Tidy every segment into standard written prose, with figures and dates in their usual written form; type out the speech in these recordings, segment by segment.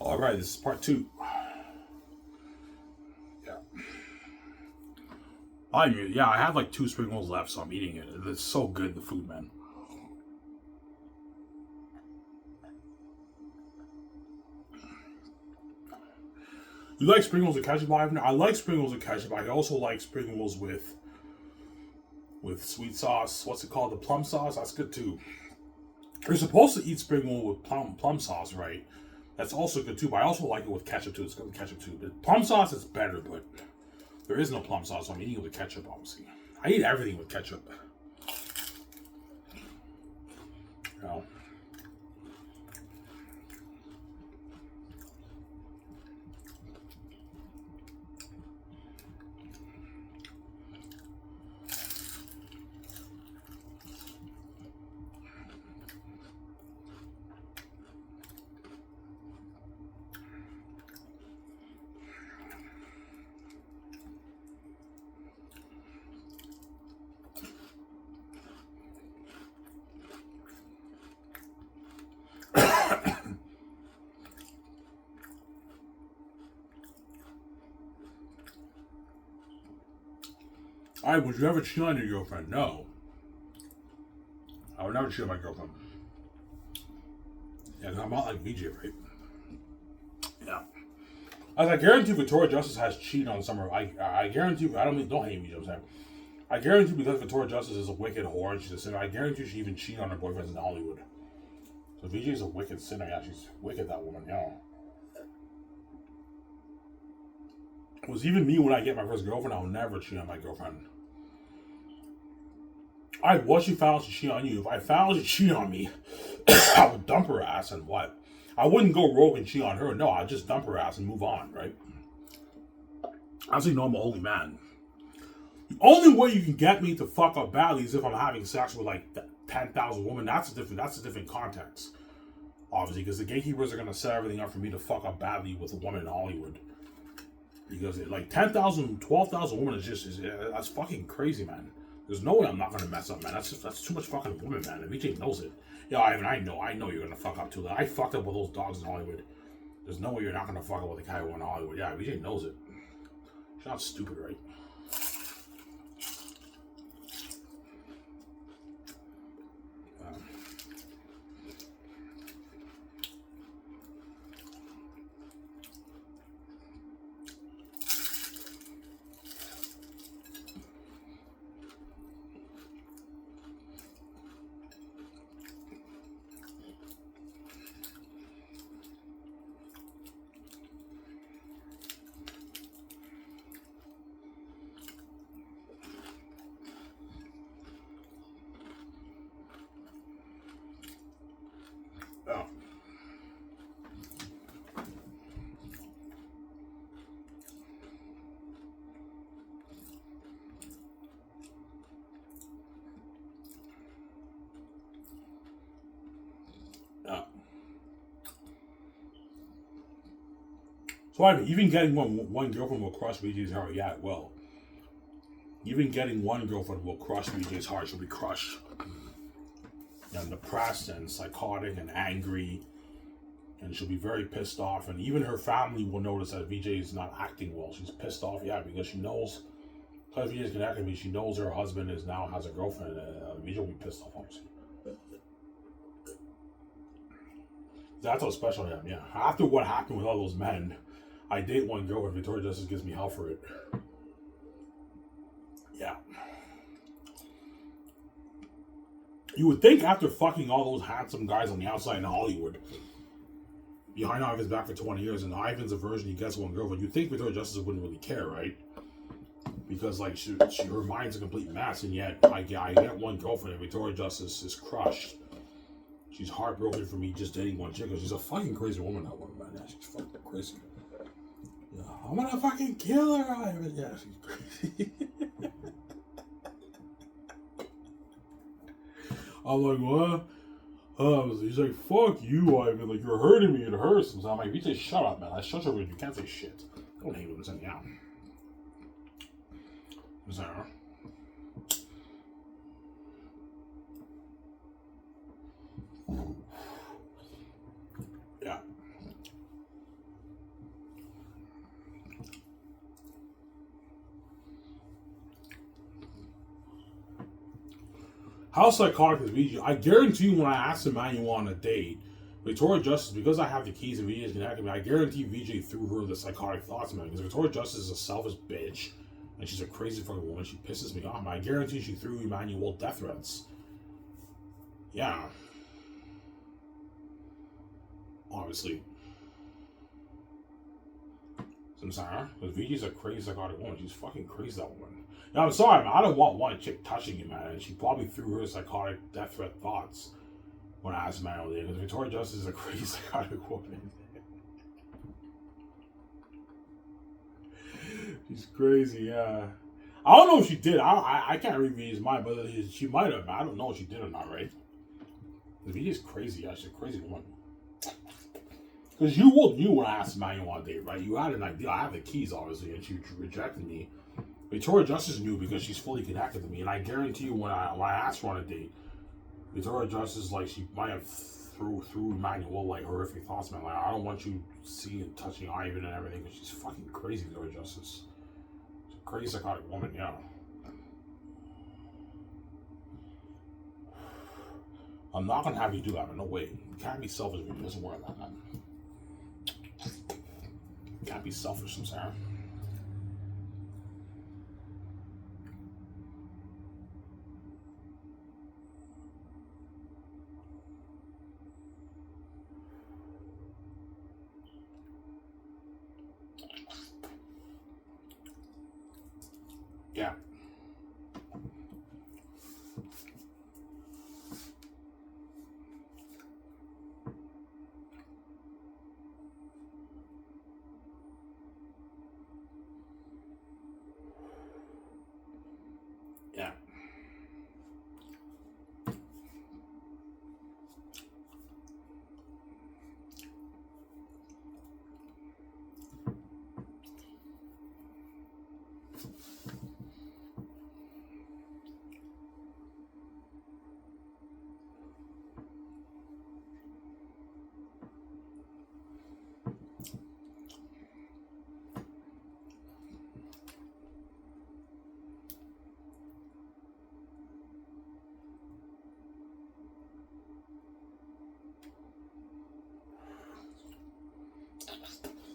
All right, this is part two. Yeah. I have like two spring rolls left, so I'm eating it. It's so good, the food, man. You like spring rolls with ketchup? I like spring rolls with ketchup. I also like spring rolls with sweet sauce. What's it called? The plum sauce. That's good too. You're supposed to eat spring roll with plum sauce, right? That's also good too. But I also like it with ketchup too. It's good with ketchup too. The plum sauce is better, but there is no plum sauce, so I'm eating it with ketchup. Obviously, I eat everything with ketchup. You know. All right, would you ever cheat on your girlfriend? No. I would never cheat on my girlfriend. Yeah, I'm not like VJ, right? Yeah. As I guarantee Victoria Justice has cheated on Summer. I guarantee, don't hate me, I'm saying. I guarantee because Victoria Justice is a wicked whore and she's a sinner, I guarantee she even cheated on her boyfriends in Hollywood. So VJ is a wicked sinner. Yeah, she's wicked, that woman, you know. It was even me when I get my first girlfriend, I'll never cheat on my girlfriend. Once she found out she cheated on you, if I found out she cheated on me, I would dump her ass and what? I wouldn't go rogue and cheat on her. No, I'd just dump her ass and move on, right? Honestly, no, I'm a holy man. The only way you can get me to fuck up badly is if I'm having sex with like 10,000 women. That's a different context, obviously, because the gatekeepers are gonna set everything up for me to fuck up badly with a woman in Hollywood. Because like 10,000, 12,000 women that's fucking crazy, man. There's no way I'm not gonna mess up, man. That's too much fucking women, man. And VJ knows it. Yeah, I know you're gonna fuck up too. I fucked up with those dogs in Hollywood. There's no way you're not gonna fuck up with a guy who went to Hollywood. Yeah, VJ knows it. She's not stupid, right? Oh. Oh. So I mean, even getting one girlfriend will crush VJ's heart. Yeah, it will. Even getting one girlfriend will crush VJ's heart. She'll be crushed and depressed and psychotic and angry, and she'll be very pissed off. And even her family will notice that VJ is not acting well. She's pissed off, yeah, because she knows. Because VJ is connected to me, she knows her husband has a girlfriend. VJ will be pissed off, obviously. That's how special I am. Yeah. After what happened with all those men, I date one girl and Victoria Justice gives me hell for it. Yeah. You would think after fucking all those handsome guys on the outside in Hollywood, behind Ivan's back for 20 years, and Ivan's a virgin, he gets one girlfriend, you'd think Victoria Justice wouldn't really care, right? Because, like, her mind's a complete mess, and yet I get one girlfriend, and Victoria Justice is crushed. She's heartbroken for me just dating one chick. She's a fucking crazy woman, that woman, man. Yeah, she's fucking crazy. Yeah, I'm gonna fucking kill her, Ivan. Yeah, she's crazy. I'm like, what? He's like, fuck you, Ivan. Like, you're hurting me. It hurts. So I'm like, VJ, shut up, man. I shut your. You can't say shit. Don't hate him saying, yeah. Sarah. Yeah. How psychotic is VG? I guarantee you, when I asked Emmanuel on a date, Victoria Justice, because I have the keys and VJ's connected me, I guarantee VJ threw her the psychotic thoughts, man. Because Victoria Justice is a selfish bitch, and she's a crazy fucking woman. She pisses me off. I guarantee she threw Emmanuel death threats. Yeah. Obviously. So I'm sorry, because VJ's a crazy psychotic woman. She's fucking crazy, that woman. Now, I'm sorry, man. I don't want one chick touching you, man. And she probably threw her psychotic death threat thoughts when I asked Emmanuel there, because Victoria Justice is a crazy psychotic woman. She's crazy, yeah. I don't know if she did. I can't read VJ's mind, but she might have. I don't know if she did or not, right? VJ's crazy. Yeah, she's a crazy woman. Because you knew when I asked Emmanuel on a date, right? You had an idea. I have the keys, obviously, and she rejected me. Victoria Justice knew because she's fully connected to me, and I guarantee you, when I asked her on a date, Victoria Justice, like, she might have threw Emmanuel like horrific thoughts, man. Like, I don't want you seeing and touching Ivan and everything, because she's fucking crazy, Victoria Justice. She's a crazy psychotic woman, yeah. I'm not gonna have you do that, man. No way. You can't be selfish if it doesn't work like that, man. You can't be selfish, I'm sorry. Yeah. Yeah.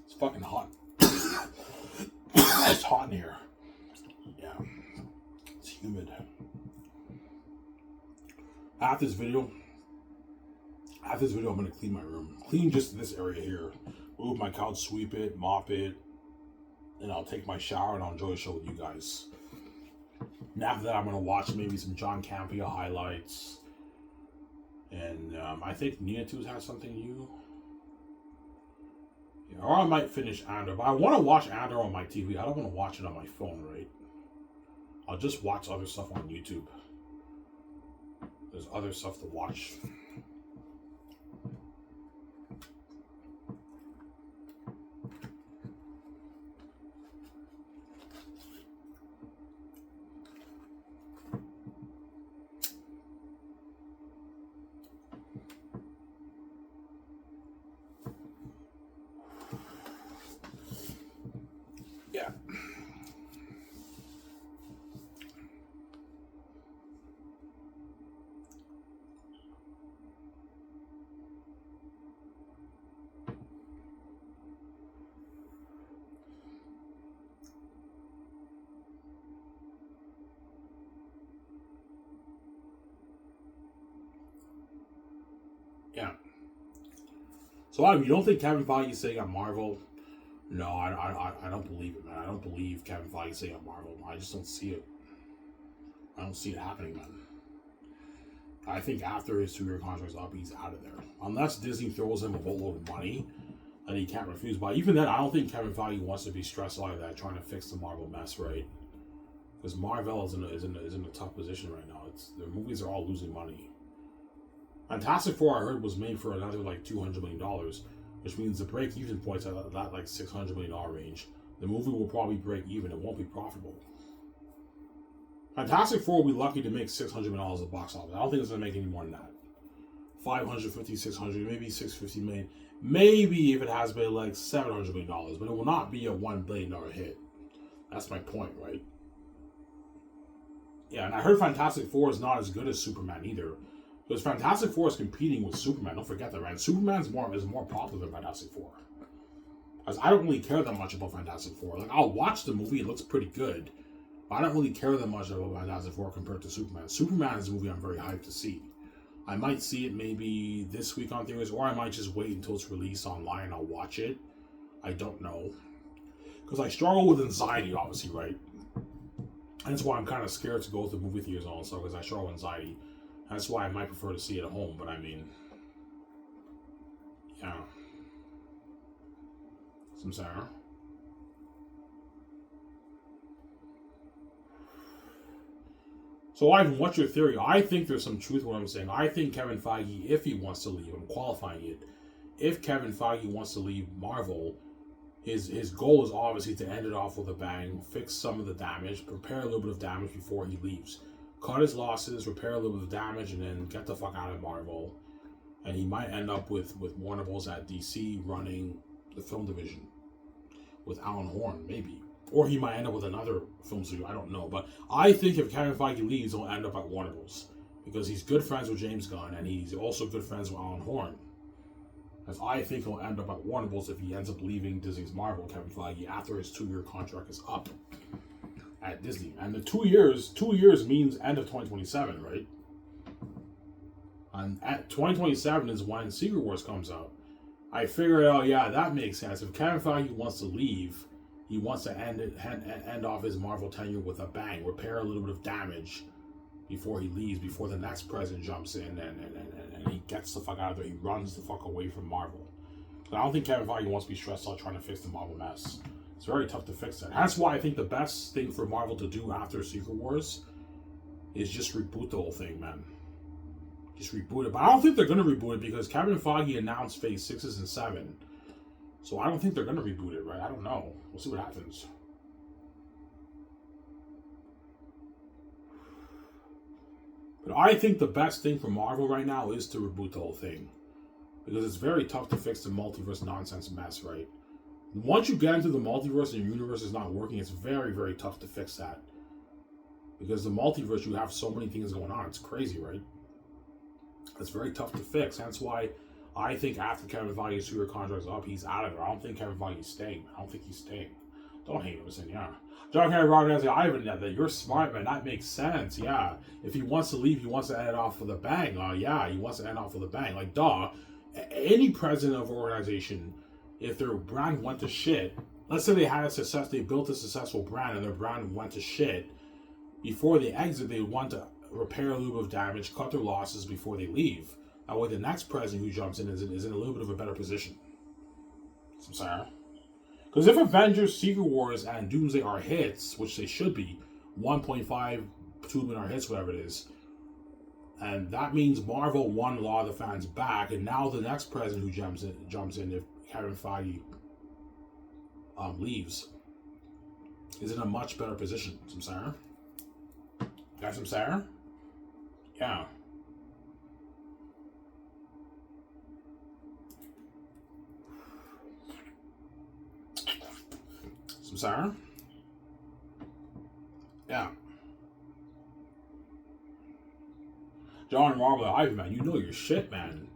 It's fucking hot. It's hot in here. Yeah. It's humid. After this video, I'm gonna clean my room. Clean just this area here. Move my couch, sweep it, mop it, and I'll take my shower and I'll enjoy a show with you guys. And after that, I'm gonna watch maybe some John Campea highlights. And I think Nina too has something new. Yeah, or I might finish Andor. But I want to watch Andor on my TV. I don't want to watch it on my phone, right? I'll just watch other stuff on YouTube. There's other stuff to watch. Yeah. Yeah. So you don't think Kevin Feige is saying on Marvel? No, I don't believe it, man. I don't believe Kevin Feige saying on Marvel. I just don't see it. I don't see it happening, man. I think after his 2-year contract's up, he's out of there. Unless Disney throws him a boatload of money that he can't refuse. But even then, I don't think Kevin Feige wants to be stressed like that trying to fix the Marvel mess, right? Because Marvel is in a tough position right now. Their movies are all losing money. Fantastic Four, I heard, was made for another like $200 million, which means the break-even point's at that like $600 million range. The movie will probably break even. It won't be profitable. Fantastic Four will be lucky to make $600 million at the box office. I don't think it's going to make any more than that. 550, 600, maybe 650 million. Maybe if it has been like $700 million, but it will not be a $1 billion hit. That's my point, right? Yeah, and I heard Fantastic Four is not as good as Superman either. Because Fantastic Four is competing with Superman. Don't forget that, man. Superman's more popular than Fantastic Four. Because I don't really care that much about Fantastic Four. Like, I'll watch the movie, it looks pretty good. But I don't really care that much about Fantastic Four compared to Superman. Superman is a movie I'm very hyped to see. I might see it maybe this week on theaters, or I might just wait until it's released online and I'll watch it. I don't know. Because I struggle with anxiety, obviously, right? And that's why I'm kind of scared to go to the movie theaters and all that stuff, because I struggle with anxiety. That's why I might prefer to see it at home, but I mean, yeah. Some Sarah. So, Ivan, what's your theory? I think there's some truth to what I'm saying. I think Kevin Feige, if he wants to leave, I'm qualifying it. If Kevin Feige wants to leave Marvel, his goal is obviously to end it off with a bang, fix some of the damage, prepare a little bit of damage before he leaves. Cut his losses, repair a little bit of damage, and then get the fuck out of Marvel. And he might end up with Warner Bros. At DC running the film division with Alan Horn, maybe. Or he might end up with another film studio, I don't know. But I think if Kevin Feige leaves, he'll end up at Warner Bros. Because he's good friends with James Gunn, and he's also good friends with Alan Horn. As I think he'll end up at Warner Bros. If he ends up leaving Disney's Marvel, Kevin Feige, after his 2-year contract is up at Disney. And the 2 years means end of 2027, right? And at 2027 is when Secret Wars comes out. I figured out, yeah, that makes sense. If Kevin Feige wants to leave, he wants to end off his Marvel tenure with a bang, repair a little bit of damage before he leaves, before the next president jumps in and he gets the fuck out of there. He runs the fuck away from Marvel. But I don't think Kevin Feige wants to be stressed out trying to fix the Marvel mess. It's very tough to fix that. That's why I think the best thing for Marvel to do after Secret Wars is just reboot the whole thing, man. Just reboot it. But I don't think they're going to reboot it because Kevin Feige announced Phase 6 and 7. So I don't think they're going to reboot it, right? I don't know. We'll see what happens. But I think the best thing for Marvel right now is to reboot the whole thing. Because it's very tough to fix the multiverse nonsense mess, right? Once you get into the multiverse and your universe is not working, it's very, very tough to fix that. Because the multiverse, you have so many things going on. It's crazy, right? It's very tough to fix. That's why I think after Kevin Feige's 2-year contract's up, he's out of there. I don't think Kevin Feige's staying. I don't think he's staying. Don't hate him, saying, yeah. John Henry Roberts says, Ivan, that you're smart, man. That makes sense. Yeah. If he wants to leave, he wants to end it off with a bang. Yeah, he wants to end off with a bang. Like, duh. Any president of an organization, if their brand went to shit, let's say they built a successful brand and their brand went to shit, before they exit, they want to repair a little bit of damage, cut their losses before they leave. That way the next president who jumps in is in a little bit of a better position. I'm sorry. Because if Avengers, Secret Wars, and Doomsday are hits, which they should be, 1.5, 2 million are hits, whatever it is, and that means Marvel won a lot of the fans back, and now the next president who jumps in if Kevin Feige leaves, is in a much better position. Some Sarah? Got some Sarah? Yeah. Some Sarah? Yeah. John Marvel, Ivan, man, you know your shit, man.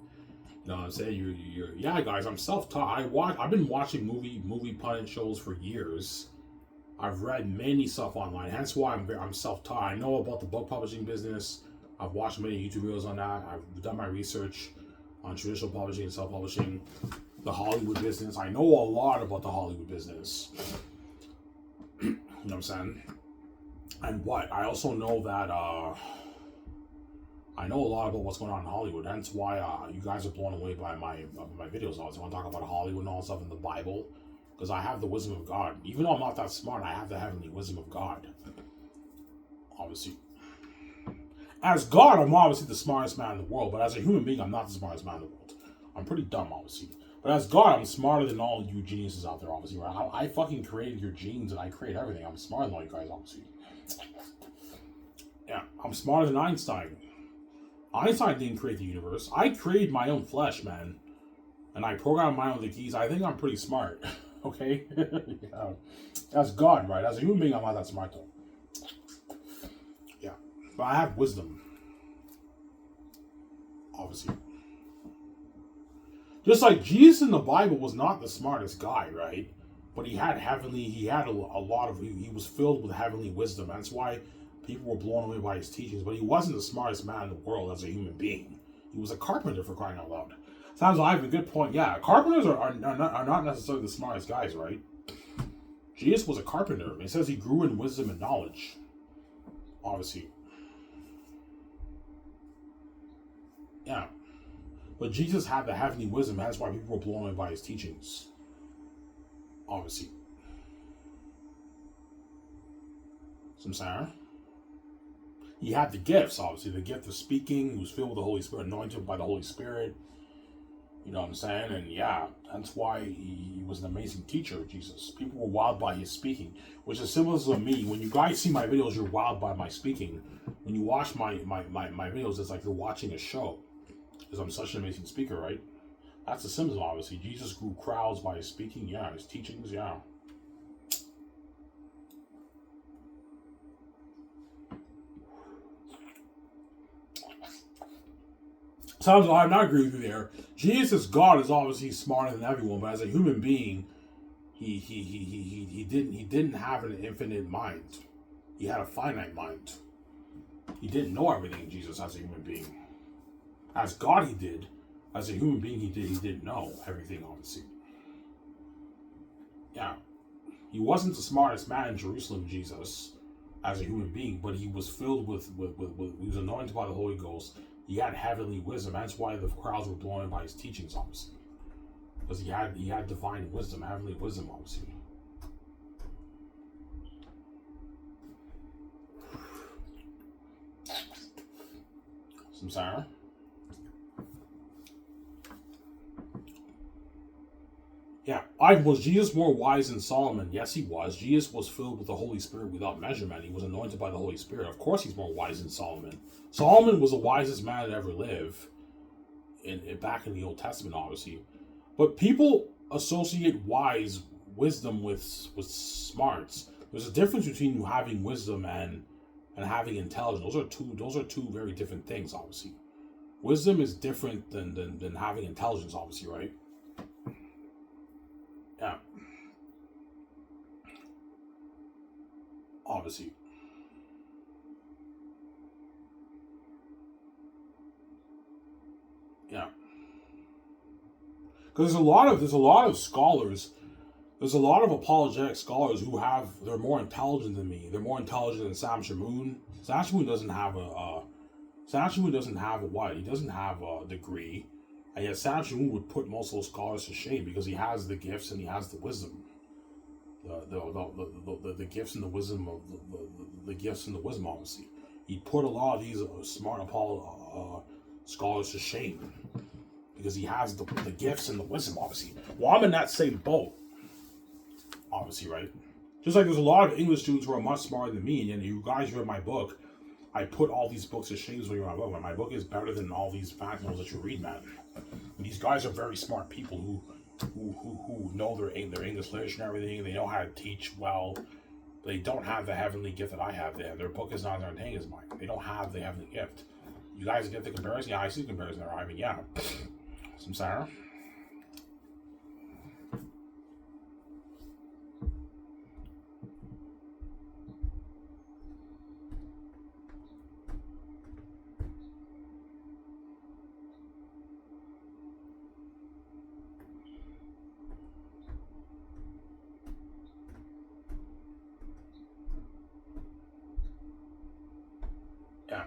You know what I'm saying? You're yeah, guys. I'm self-taught. I've been watching movie pundit shows for years. I've read many stuff online. Hence why I'm self-taught. I know about the book publishing business. I've watched many YouTube videos on that. I've done my research on traditional publishing and self-publishing, the Hollywood business. I know a lot about the Hollywood business. You know what I'm saying? And what? I also know that I know a lot about what's going on in Hollywood. Hence why you guys are blown away by my videos. I want to talk about Hollywood and all that stuff in the Bible. Because I have the wisdom of God. Even though I'm not that smart, I have the heavenly wisdom of God. Obviously. As God, I'm obviously the smartest man in the world. But as a human being, I'm not the smartest man in the world. I'm pretty dumb, obviously. But as God, I'm smarter than all you geniuses out there, obviously. Right? I fucking created your genes and I create everything. I'm smarter than all you guys, obviously. Yeah, I'm smarter than Einstein. Einstein didn't create the universe. I created my own flesh, man. And I programmed my own keys. I think I'm pretty smart. Okay? Yeah. That's God, right? As a human being, I'm not that smart, though. Yeah. but I have wisdom, obviously. Just like Jesus in the Bible was not the smartest guy, right? But he had a lot of, he was filled with heavenly wisdom. That's why people were blown away by his teachings. But he wasn't the smartest man in the world as a human being. He was a carpenter, for crying out loud. Sounds like I have a good point. Yeah, carpenters are not necessarily the smartest guys, right? Jesus was a carpenter. It says he grew in wisdom and knowledge, obviously. Yeah. But Jesus had the heavenly wisdom. That's why people were blown away by his teachings, obviously. Some saying. He had the gifts, obviously. The gift of speaking. He was filled with the Holy Spirit, anointed by the Holy Spirit. You know what I'm saying? And yeah, that's why he was an amazing teacher, Jesus. People were wowed by his speaking, which is similar to me. When you guys see my videos, you're wowed by my speaking. When you watch my videos, it's like you're watching a show, because I'm such an amazing speaker, right? That's the symbolism, obviously. Jesus grew crowds by his speaking, yeah, his teachings, yeah. Sounds like I'm not agreeing with you there. Jesus, God, is obviously smarter than everyone, but as a human being, he didn't have an infinite mind. He had a finite mind. He didn't know everything, Jesus, as a human being. As God, he did. As a human being, he didn't know everything, obviously. Yeah. He wasn't the smartest man in Jerusalem, Jesus, as a human being, but he was filled with he was anointed by the Holy Ghost. He had heavenly wisdom. That's why the crowds were blown by his teachings, obviously. Because he had divine wisdom, heavenly wisdom, obviously. Some Sarah. Yeah. Was Jesus more wise than Solomon? Yes, he was. Jesus was filled with the Holy Spirit without measurement. He was anointed by the Holy Spirit. Of course he's more wise than Solomon. Solomon was the wisest man to ever live. Back in the Old Testament, obviously. But people associate wisdom with smarts. There's a difference between having wisdom and having intelligence. Those are two very different things, obviously. Wisdom is different than having intelligence, obviously, right? Yeah. Obviously. Yeah. Because there's a lot of scholars, there's a lot of apologetic scholars they're more intelligent than me. They're more intelligent than Sam Shamoon. Sam Shamoon doesn't have a what? He doesn't have a degree. And yet Sam Shamoon would put most of those scholars to shame because he has the gifts and he has the wisdom. The gifts and the wisdom of the gifts and the wisdom, obviously. He put a lot of these smart scholars to shame because he has the gifts and the wisdom, obviously. Well, I'm in that same boat, obviously, right? Just like there's a lot of English students who are much smarter than me, and you guys read my book. I put all these books to shame when you're my book. My book is better than all these fact novels that you read, man. And these guys are very smart people who know their English literature and everything. They know how to teach well. They don't have the heavenly gift that I have. Their book is not as entertaining as mine. They don't have the heavenly gift. You guys get the comparison? Yeah, I see the comparison there. I mean, yeah. Some Sarah? Yeah.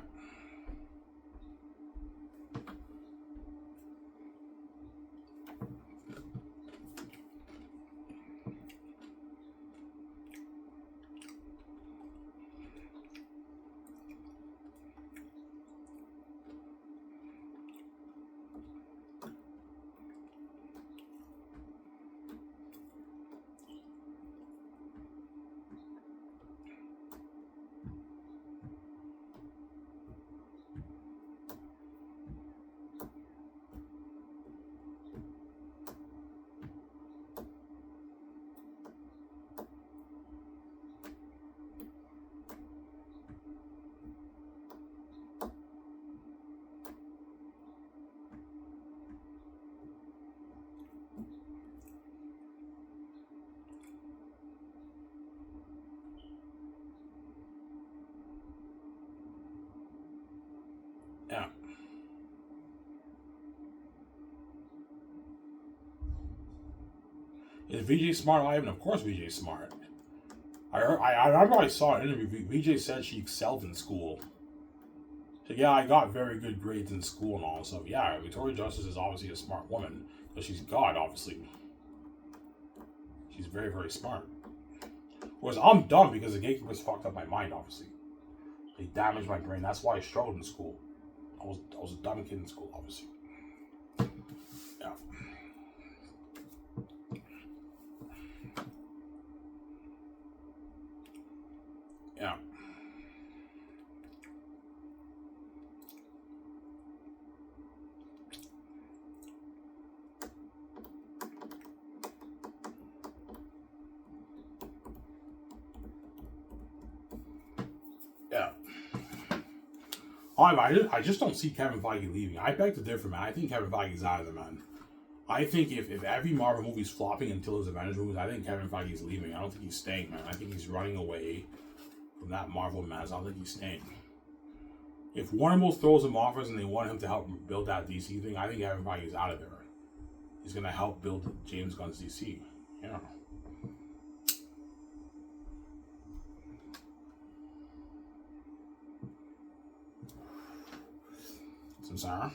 Is VJ smart alive? And of course VJ's smart. I remember I saw an interview. VJ said she excelled in school. So yeah, I got very good grades in school and all. So yeah, Victoria Justice is obviously a smart woman, but she's God, obviously. She's very, very smart. Whereas I'm dumb because the gatekeepers fucked up my mind, obviously. They damaged my brain. That's why I struggled in school. I was a dumb kid in school, obviously. Yeah. Yeah. Yeah. I just don't see Kevin Feige leaving. I beg to differ, man. I think Kevin Feige's out of there, man. I think if every Marvel movie's flopping until his Avengers movies, I think Kevin Feige's leaving. I don't think he's staying, man. I think he's running away from that Marvel mess. I don't think he's staying. If Warner Bros. Throws him offers and they want him to help build that DC thing, I think Kevin Feige's out of there. He's gonna help build James Gunn's DC. Yeah. I'm sorry.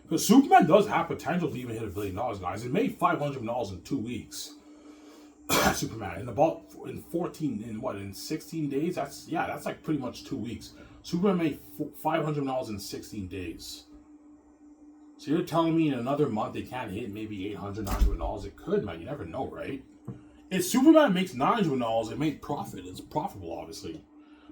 Because Superman does have potential to even hit $1 billion, guys. It made $500 million in 2 weeks. Superman in 16 days. That's like pretty much 2 weeks. Superman made $500 million in 16 days. So you're telling me in another month they can't hit maybe $800 It could, man. You never know, right? If Superman makes $900, it made profit. It's profitable, obviously.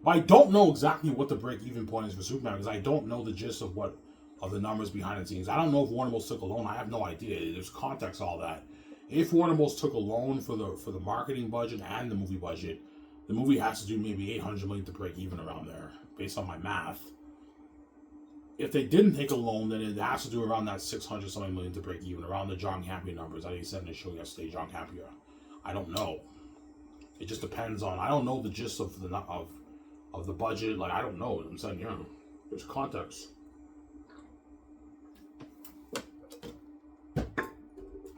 But I don't know exactly what the break-even point is for Superman because I don't know the gist of the numbers behind the scenes. I don't know if Warner Bros. Took a loan. I have no idea. There's context to all that. If Warner Bros. Took a loan for the marketing budget and the movie budget, the movie has to do maybe $800 million to break even around there, based on my math. If they didn't take a loan, then it has to do around that $600 something million to break even, around the John Campea numbers. I said in the show yesterday, John Campea. I don't know. It just depends on. I don't know the gist of the budget. Like I don't know. I'm saying, yeah, there's context.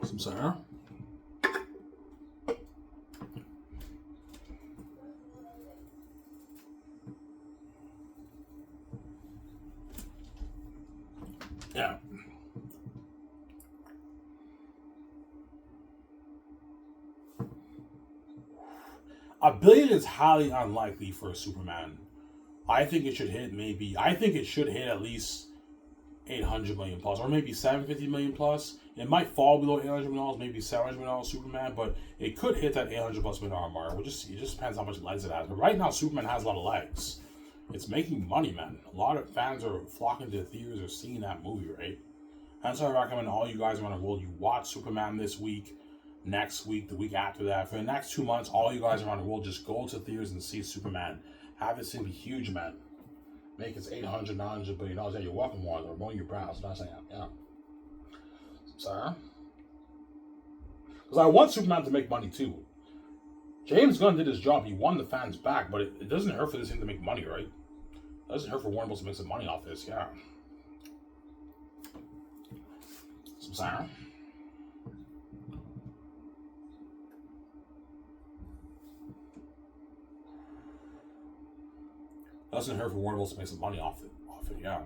Some Sarah. Yeah. $1 billion is highly unlikely for a Superman. I think it should hit at least 800 million plus, or maybe 750 million plus. It might fall below $800 million, maybe $700 million Superman, but it could hit that 800 plus million mark. It just depends how much legs it has. But right now, Superman has a lot of legs. It's making money, man. A lot of fans are flocking to the theaters or seeing that movie, right? That's why I recommend all you guys around the world, you watch Superman this week, next week, the week after that. For the next 2 months, all you guys around the world, just go to theaters and see Superman. Have this thing be huge, man. Make it $800, $900 billion. Yeah, you're welcome, Warner. They're mowing your brows. Not saying that. Yeah. Sorry. Because I want Superman to make money too. James Gunn did his job. He won the fans back, but it doesn't hurt for this thing to make money, right? It doesn't hurt for Warner Bros. To make some money off this. Yeah. Sorry. Doesn't hurt for Warner Bros. To make some money off it. Yeah.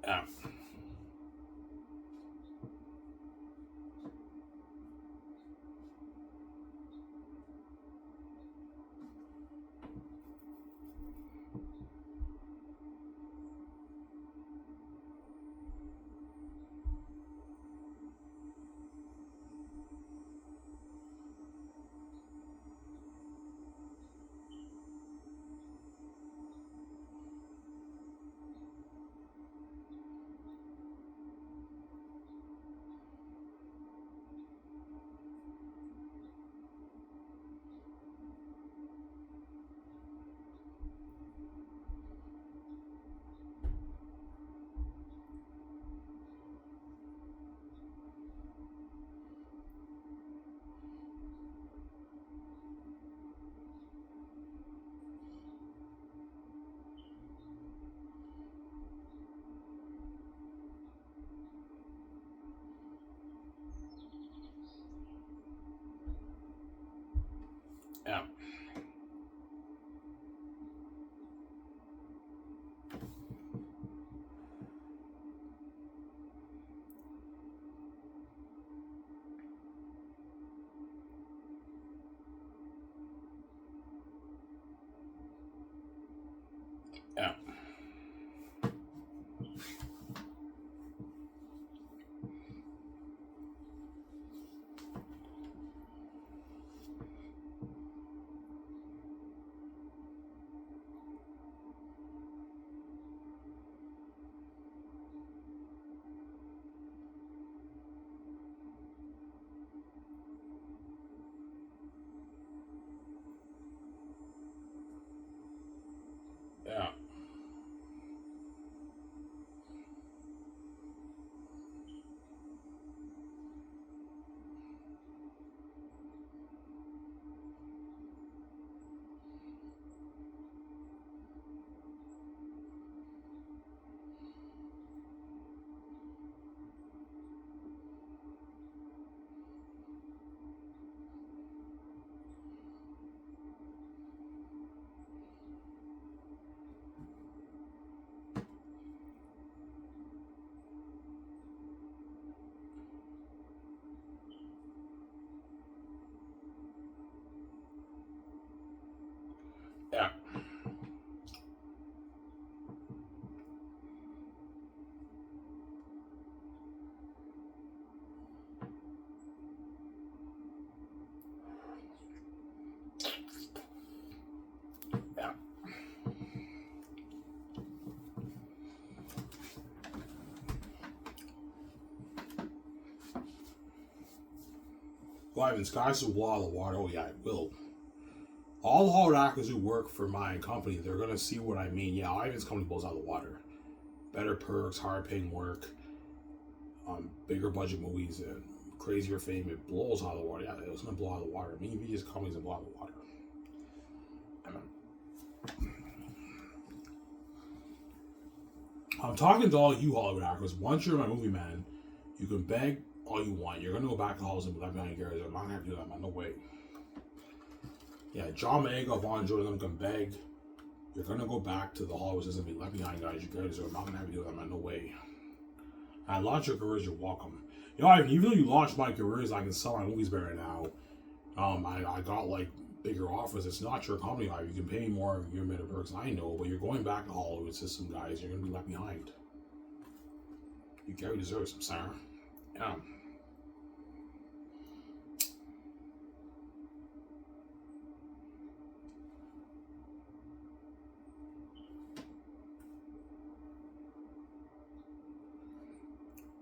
Yeah. Yeah. Yeah. Yeah. Yeah. Yeah. Well, Ivan, skies will blow out of the water. Oh yeah, it will. All the Hollywood actors who work for my company, they're gonna see what I mean. Yeah, Ivan's company blows out of the water. Better perks, higher paying work, bigger budget movies, and crazier fame. It blows out of the water. Yeah, it's gonna blow out of the water. Me and V's company's gonna blow out of the water. I mean, I'm talking to all you Hollywood actors. Once you're my movie man, you can beg all you want. You're gonna go back to Hollywood and be like, behind Garrett. I'm not gonna have to do that, man. No way. Yeah, John Mayega, Vaughn Jordan can beg. You're gonna go back to the Hollywood system and be left behind, guys. You guys are not gonna have to do that, man. No way. I launched your careers, you're welcome. You know, even though you launched my careers, I can sell my movies better now. I got like bigger offers. It's not your company, Ivan. You can pay me more. You're made of perks. I know, but you're going back to Hollywood system, guys. You're gonna be left behind. You Gary deserves some, Sarah. Yeah.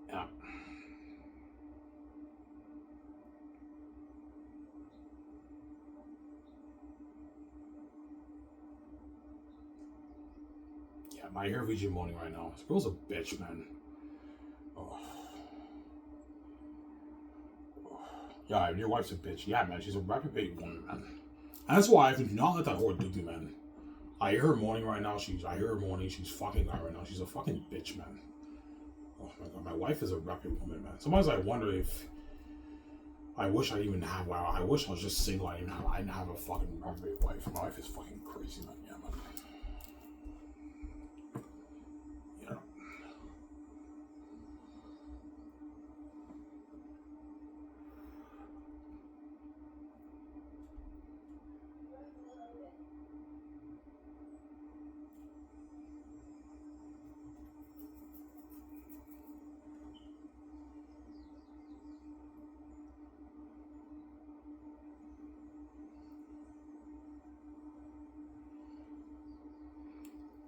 Yeah. Yeah. My hair VG moaning right now. This girl's a bitch, man. Oh. Yeah, your wife's a bitch. Yeah, man. She's a reprobate woman, man. And that's why I do not let that whore dupe you, man. I hear her moaning right now. I hear her moaning. She's fucking guy right now. She's a fucking bitch, man. Oh my god, my wife is a reprobate woman, man. Sometimes I wonder if I wish I even have. Wow, I wish I was just single. I didn't have a fucking reprobate wife. My wife is fucking crazy, man. Yeah, man. Yeah,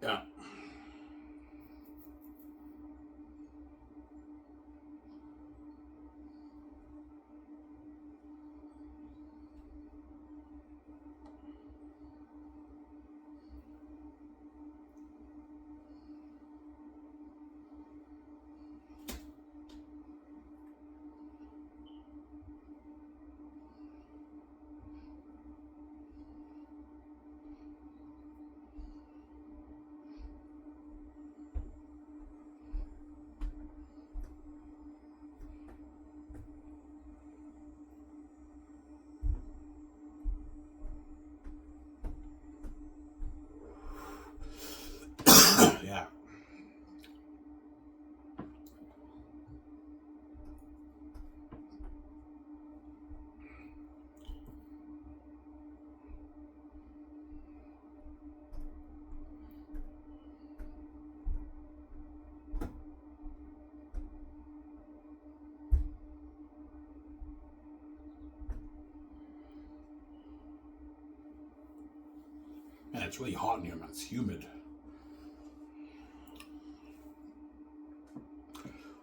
yeah, it's really hot in here, man. It's humid.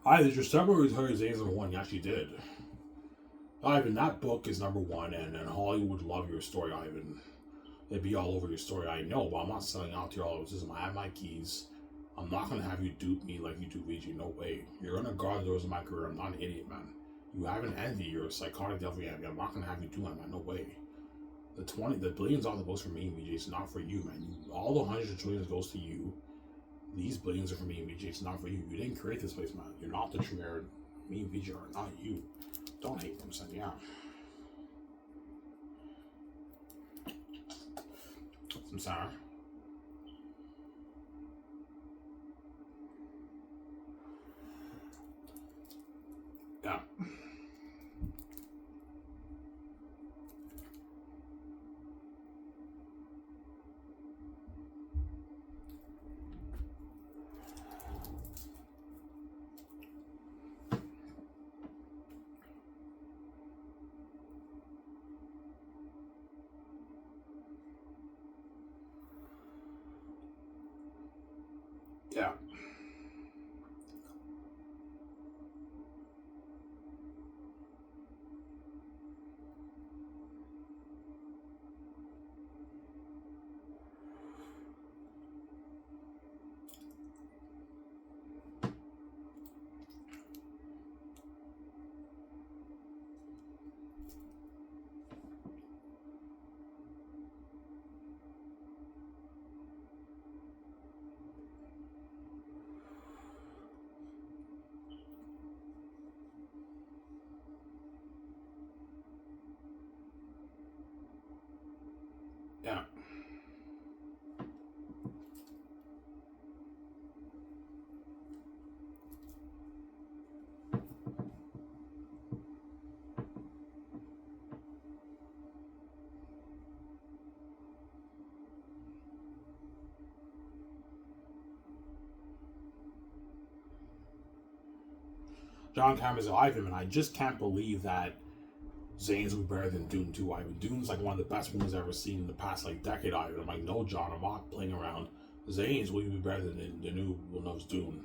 Did your stepbrother tell you Zane's number one? Yes, she did. Ivan, that book is number one, and Hollywood would love your story, Ivan. They'd be all over your story, I know, but I'm not selling out to you all. I have my keys. I'm not going to have you dupe me like you do VG. No way. You're going to guard the doors of my career. I'm not an idiot, man. You have an envy. You're a psychotic devil. I'm not going to have you do that, man. No way. The billions are the most for me, VG. It's not for you, man. All the hundreds of trillions goes to you. These billions are for me and VJ. It's not for you. You didn't create this place, man. You're not the true heir. Me and VJ are not you. Don't hate what I'm saying. Yeah. I'm sorry. Yeah. Yeah. Yeah. John Cameron's Ivan, and I just can't believe that Zane's will be better than Dune 2, Ivan. Dune's like one of the best movies I've ever seen in the past like decade, Ivan. I'm like, no, John, I'm not playing around. Zane's will be better than the new Villeneuve's Dune.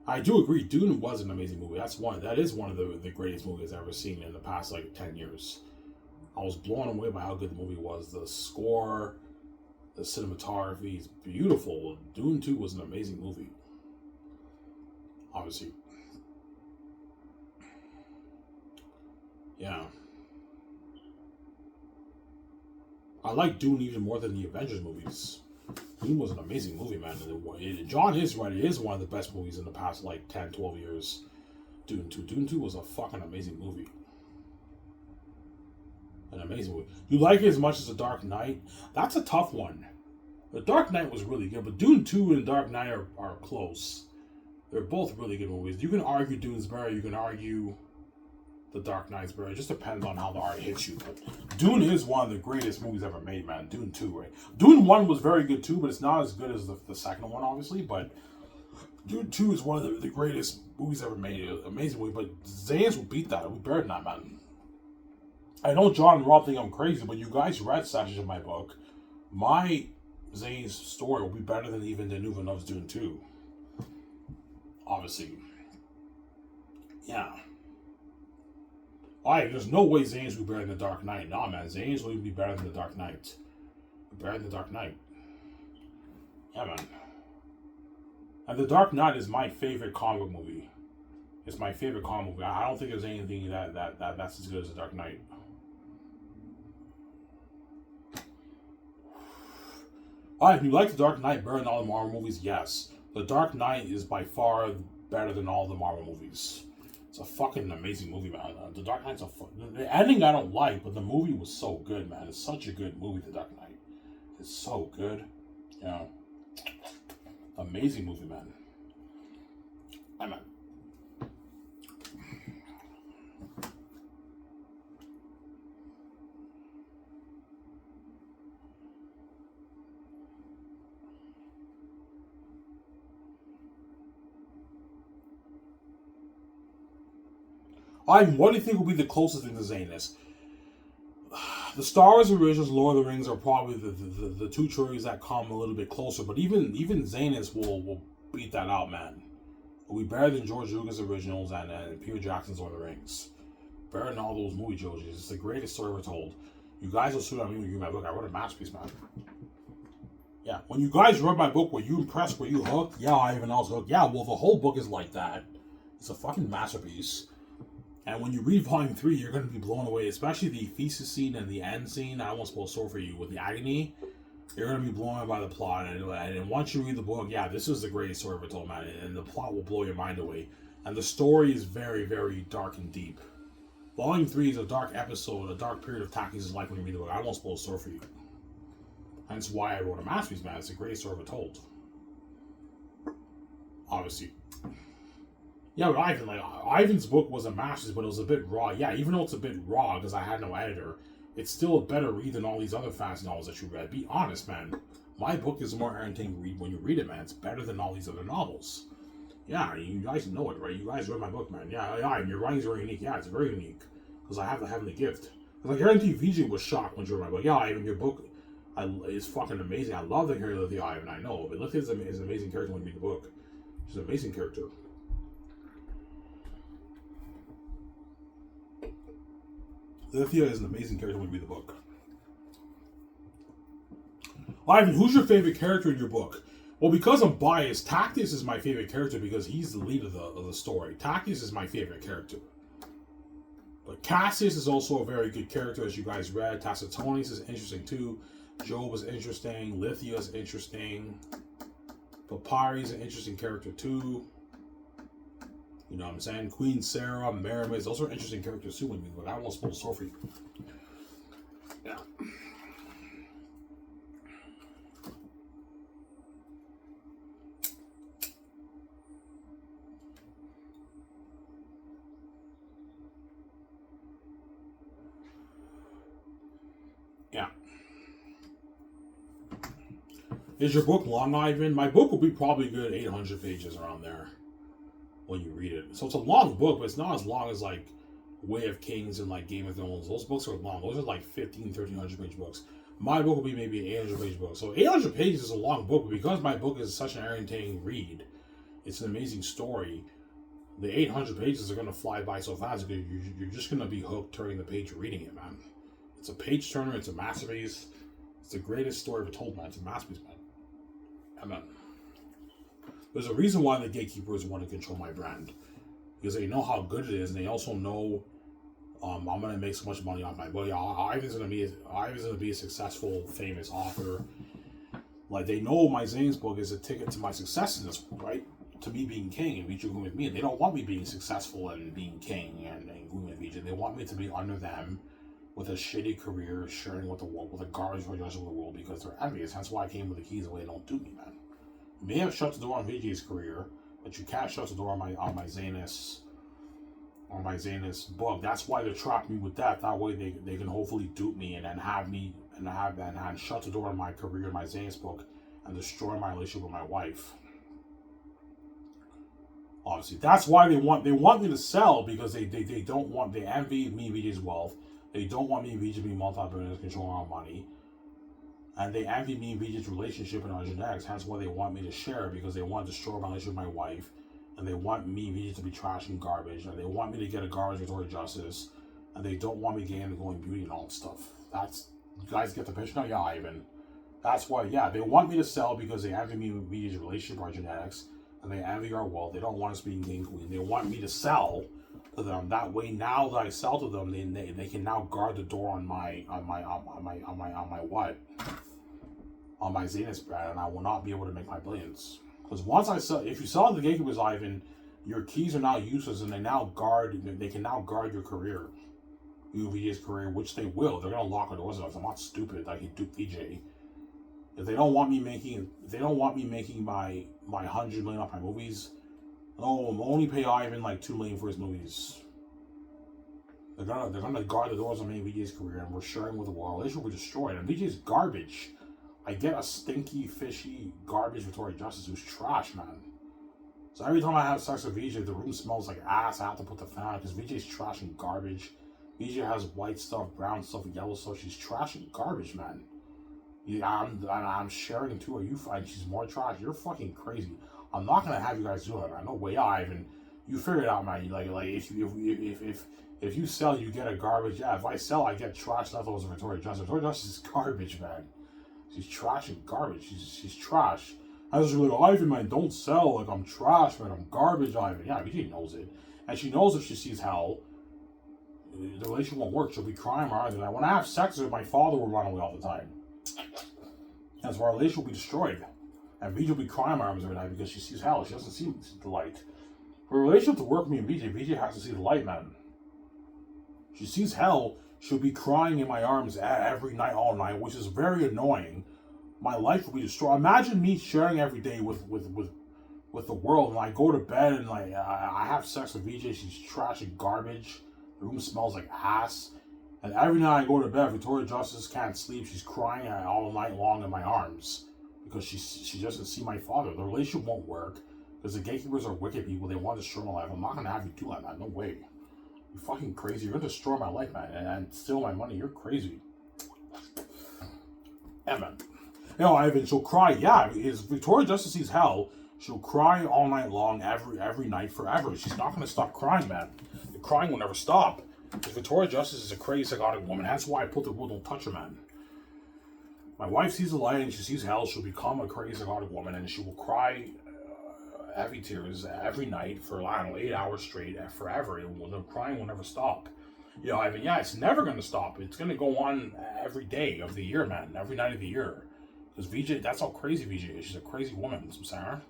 I do agree, Dune was an amazing movie. That is one of the greatest movies I've ever seen in the past like 10 years. I was blown away by how good the movie was. The score, the cinematography is beautiful. Dune 2 was an amazing movie. Obviously. Yeah. I like Dune even more than the Avengers movies. Dune was an amazing movie, man. John is right. It is one of the best movies in the past, like, 10, 12 years. Dune 2. Dune 2 was a fucking amazing movie. An amazing movie. You like it as much as The Dark Knight? That's a tough one. The Dark Knight was really good, but Dune 2 and Dark Knight are close. They're both really good movies. You can argue Dune's better. You can argue The Dark Knight's better. It just depends on how the art hits you. But Dune is one of the greatest movies ever made, man. Dune 2, right? Dune 1 was very good too, but it's not as good as the second one, obviously. But Dune 2 is one of the greatest movies ever made. Amazing movie. But Zane's will beat that. We better than that, man. I know John and Rob think I'm crazy, but you guys read sections of my book. My Zane's story will be better than even the new Villeneuve's Dune 2. Obviously. Yeah. Alright, there's no way Zane's will be better than The Dark Knight. Nah, man. Zane's will even be better than The Dark Knight. Better than The Dark Knight. Yeah, man. And The Dark Knight is my favorite comic movie. It's my favorite comic movie. I don't think there's anything that's as good as The Dark Knight. Alright, if you like The Dark Knight better than all the Marvel movies, yes. The Dark Knight is by far better than all the Marvel movies. It's a fucking amazing movie, man. The Dark Knight's the ending I don't like, but the movie was so good, man. It's such a good movie, The Dark Knight. It's so good. Yeah. Amazing movie, man. I mean, what do you think will be the closest thing to Zayness? The Star Wars originals, Lord of the Rings are probably the two trilogies that come a little bit closer. But even Zanus will beat that out, man. It'll be better than George Lucas' originals and Peter Jackson's Lord of the Rings. Better than all those movie trilogies. It's the greatest story ever told. You guys will see what I mean when you read my book. I wrote a masterpiece, man. Yeah, when you guys read my book, were you impressed? Were you hooked? Yeah, I even was hooked. Yeah, well, the whole book is like that. It's a fucking masterpiece. And when you read Volume 3, you're going to be blown away, especially the thesis scene and the end scene. I won't spoil story for you with the agony. You're going to be blown away by the plot. And once you read the book, yeah, this is the greatest story ever told, man. And the plot will blow your mind away. And the story is very, very dark and deep. Volume 3 is a dark episode, a dark period of Taki's life when you read the book. I won't spoil the story for you. Hence why I wrote a masterpiece, man. It's the greatest story ever told. Obviously. Yeah, but Ivan's book was a masterpiece, but it was a bit raw. Yeah, even though it's a bit raw because I had no editor, it's still a better read than all these other fantasy novels that you read. Be honest, man. My book is a more entertaining read when you read it, man. It's better than all these other novels. Yeah, you guys know it, right? You guys read my book, man. Yeah, your writing's very unique. Yeah, it's very unique because I have the heavenly gift. Because I guarantee Vijay was shocked when you read my book. Yeah, Ivan, your book is fucking amazing. I love the character of the Ivan. I know, but Lithia is an amazing character when you read the book. She's an amazing character. Lithia is an amazing character when you read the book. Ivan, who's your favorite character in your book? Well, because I'm biased, Tactus is my favorite character because he's the lead of the story. Tactus is my favorite character. But Cassius is also a very good character, as you guys read. Tacitonis is interesting too. Job is interesting. Lithia is interesting. Papyri is an interesting character too. You know what I'm saying? Queen Sarah, Maramis, those are interesting characters too. But I won't spoil the story for you. Yeah. Yeah. Is your book long, Ivan? My book will be probably good 800 pages around there when you read it. So it's a long book, but it's not as long as like Way of Kings and like Game of Thrones. Those books are long. Those are like 1,300 page books. My book will be maybe an 800 page book. So 800 pages is a long book, but because my book is such an entertaining read, it's an amazing story. The 800 pages are going to fly by so fast because you're just going to be hooked turning the page reading it, man. It's a page turner. It's a masterpiece. It's the greatest story ever told, man. It's a masterpiece, man. Amen. There's a reason why the gatekeepers want to control my brand. Because they know how good it is, and they also know I'm going to make so much money off my book. Ivan's going to be a successful, famous author. Like, they know my Zane's book is a ticket to my success in this book, right? To me being king and Vijay with me. And they don't want me being successful and being king and going with Vijay. They want me to be under them with a shitty career, sharing with the world, with a garbage for the rest of the world because they're envious. That's why I came with the keys the way they don't do me, man. You may have shut the door on Vijay's career, but you can't shut the door on my Zanus book. That's why they trapped me with that. That way they can hopefully dupe me and then have me and shut the door on my career, my Zanus book, and destroy my relationship with my wife. Obviously, that's why they want me to sell because they envy me Vijay's wealth. They don't want me and Vijay to be multi-billionaires controlling our money. And they envy me and Vijay's relationship in our genetics. Hence why they want me to share because they want to destroy my relationship with my wife. And they want me and Vijay to be trash and garbage. And they want me to get a garbage Victoria Justice. And they don't want me getting the going beauty and all that stuff. You guys get the picture now? Yeah, Ivan. That's why, yeah, they want me to sell because they envy me and Vijay's relationship, our genetics. And they envy our wealth. They don't want us being king queen. They want me to sell to them. That way, now that I sell to them, they can now guard the door on my Zanus brand, and I will not be able to make my billions. Because once I sell, if you sell the gatekeepers, Ivan, your keys are now useless, and they can now guard your career, UVJ's career, which they will. They're gonna lock the doors off. I'm not stupid like he duped VJ. If they don't want me making my $100 million off my movies, I'm only pay Ivan like $2 million for his movies. They're gonna guard the doors on me and VJ's career, and we're sharing with the world. Relationship will be destroyed, and VJ's garbage. I get a stinky, fishy, garbage Victoria Justice who's trash, man. So every time I have sex with VJ, the room smells like ass. I have to put the fan on because VJ's trash and garbage. VJ has white stuff, brown stuff, yellow stuff. She's trash and garbage, man. Yeah, I'm sharing too. Are you find she's more trash? You're fucking crazy. I'm not gonna have you guys do it, man. No way, Ivan. You figure it out, man. Like if you sell, you get a garbage. Yeah, if I sell, I get trash leftovers of Victoria Justice. Victoria Justice is garbage, man. She's trash and garbage. She's trash. I was really like, Ivan, man, don't sell. Like, I'm trash, man. I'm garbage, Ivan. Yeah, she knows it. And she knows if she sees hell, the relationship won't work. She'll be crying her eyes out. When I have sex with my father will run away all the time. That's why our relationship will be destroyed. And VJ will be crying my arms every night because she sees hell. She doesn't see the light. For a relationship to work with me and VJ has to see the light, man. She sees hell, she'll be crying in my arms every night, all night, which is very annoying. My life will be destroyed. Imagine me sharing every day with the world, and I go to bed and like I have sex with VJ. She's trash and garbage. The room smells like ass. And every night I go to bed, Victoria Justice can't sleep. She's crying all night long in my arms because she doesn't see my father. The relationship won't work because the gatekeepers are wicked people. They want to destroy my life. I'm not gonna have you do that. No way. You're fucking crazy. You're gonna destroy my life, man, and steal my money. You're crazy. Yeah, man. You know, Ivan, she'll cry. Yeah, if Victoria Justice sees hell, she'll cry all night long, every night, forever. She's not gonna stop crying, man. The crying will never stop. Because Victoria Justice is a crazy psychotic woman. That's why I put the rule, don't touch her, man. My wife sees the light and she sees hell. She'll become a crazy psychotic woman and she will cry heavy tears every night for, I don't know, 8 hours straight, forever. The crying will never stop. You know, I mean, yeah, it's never going to stop. It's going to go on every day of the year, man. Every night of the year. Because VJ, that's how crazy VJ is. She's a crazy woman, Sarah.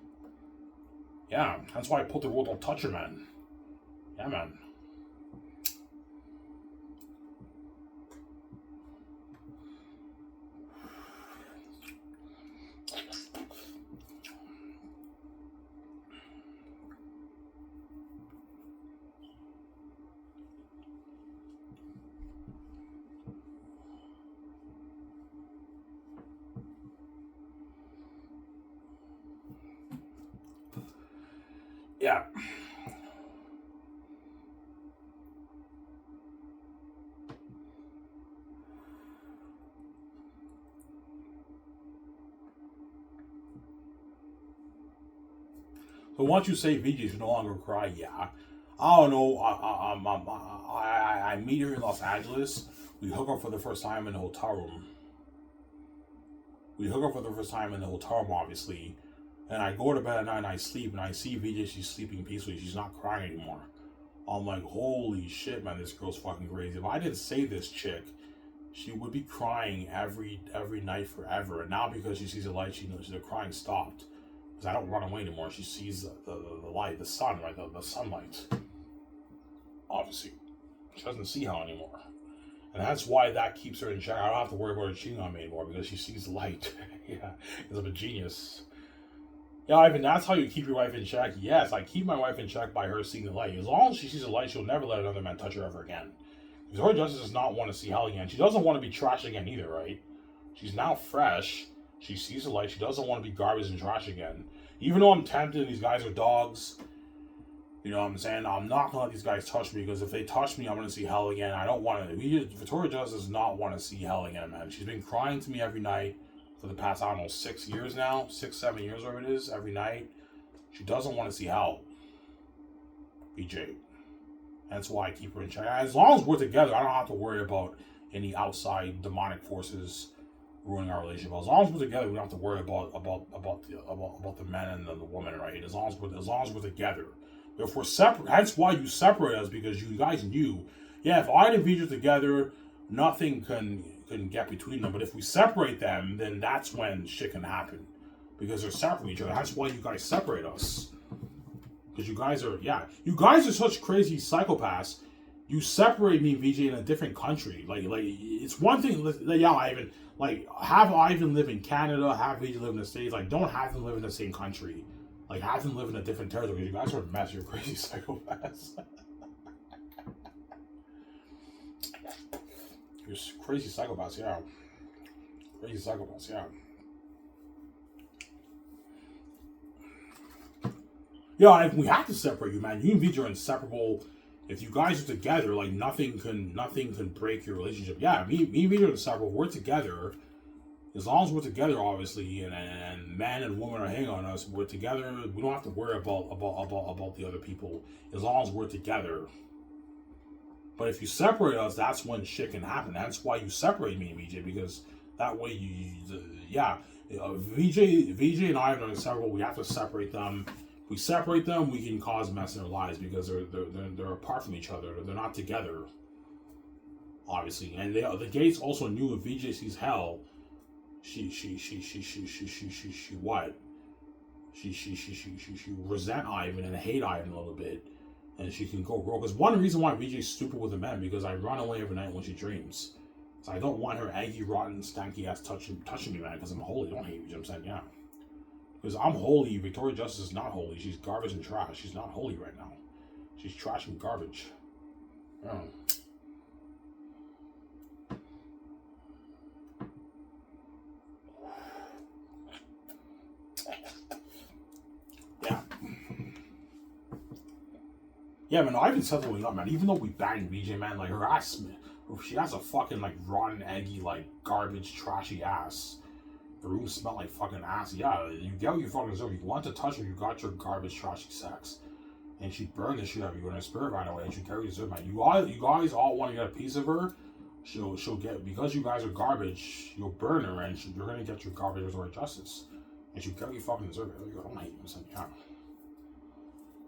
Yeah, that's why I put the rule, don't touch her, man. Yeah, man. Yeah. So once you say VJ should no longer cry, yeah. I don't know. I meet her in Los Angeles. We hook up for the first time in the hotel room. Obviously. And I go to bed at night and I sleep and I see VJ, she's sleeping peacefully. She's not crying anymore. I'm like, holy shit, man, this girl's fucking crazy. If I didn't save this chick, she would be crying every night forever. And now because she sees the light, she knows the crying stopped. Because I don't run away anymore. She sees the light, the sun, right? The sunlight. Obviously. She doesn't see hell anymore. And that's why that keeps her in check. I don't have to worry about her cheating on me anymore because she sees the light. Yeah, because I'm a genius. Yeah, Ivan, that's how you keep your wife in check. Yes, I keep my wife in check by her seeing the light. As long as she sees the light, she'll never let another man touch her ever again. Because her justice does not want to see hell again. She doesn't want to be trash again either, right? She's now fresh. She sees the light. She doesn't want to be garbage and trash again. Even though I'm tempted, these guys are dogs. You know what I'm saying? I'm not going to let these guys touch me because if they touch me, I'm going to see hell again. I don't want to. Victoria Justice does not want to see hell again, man. She's been crying to me every night for the past, I don't know, 6 years now. 6, 7 years, whatever it is, every night. She doesn't want to see hell. BJ. That's why I keep her in check. As long as we're together, I don't have to worry about any outside demonic forces ruining our relationship. As long as we're together, we don't have to worry about the man and the woman, right? As long as we're together. If we're separate, that's why you separate us, because you guys knew, yeah, if I and VJ are together, nothing can get between them. But if we separate them, then that's when shit can happen, because they're separate from each other. That's why you guys separate us, because you guys are such crazy psychopaths. You separate me and VJ in a different country. Like it's one thing. Yeah, Ivan. Like, have Ivan live in Canada, have VJ live in the States. Like, don't have them live in the same country. Like, have them live in a different territory. You guys are a mess. You're crazy psychopaths. You're crazy psychopaths, yeah. Crazy psychopaths, yeah. Yeah, we have to separate you, man. You and VJ are inseparable. If you guys are together, like nothing can break your relationship. Yeah, me and Vijay are separate. We're together. As long as we're together, obviously, and man and woman are hanging on us, we're together. We don't have to worry about the other people as long as we're together. But if you separate us, that's when shit can happen. That's why you separate me and VJ, because that way VJ and I are inseparable. We have to separate them. If we separate them, we can cause mess in their lives because they're apart from each other. They're not together, obviously. And the Gates also knew if VJ sees hell, she what? She resent Ivan and hate Ivan a little bit, and she can go rogue. Because one reason why VJ's stupid with the men, because I run away every night when she dreams. So I don't want her eggy, rotten, stanky ass touching me, man, because I'm holy. Don't hate me, you know what I'm saying? Yeah. Because I'm holy, Victoria Justice is not holy. She's garbage and trash. She's not holy right now. She's trash and garbage. Yeah. Yeah, man, I even said the way up, man. Even though we banged VJ, man, like her ass, she has a fucking like rotten, eggy, like garbage, trashy ass. The room smelled like fucking ass. Yeah, you get what you fucking deserve. You want to touch her, you got your garbage, trashy sex. And she burned the shit out of you in her spirit right away, and she carries deserve, man. You guys all want to get a piece of her. She'll get, because you guys are garbage, you'll burn her, and you're gonna get your garbage restored justice. And she'll get what you fucking deserve. There you go. Don't hate me, son. Yeah.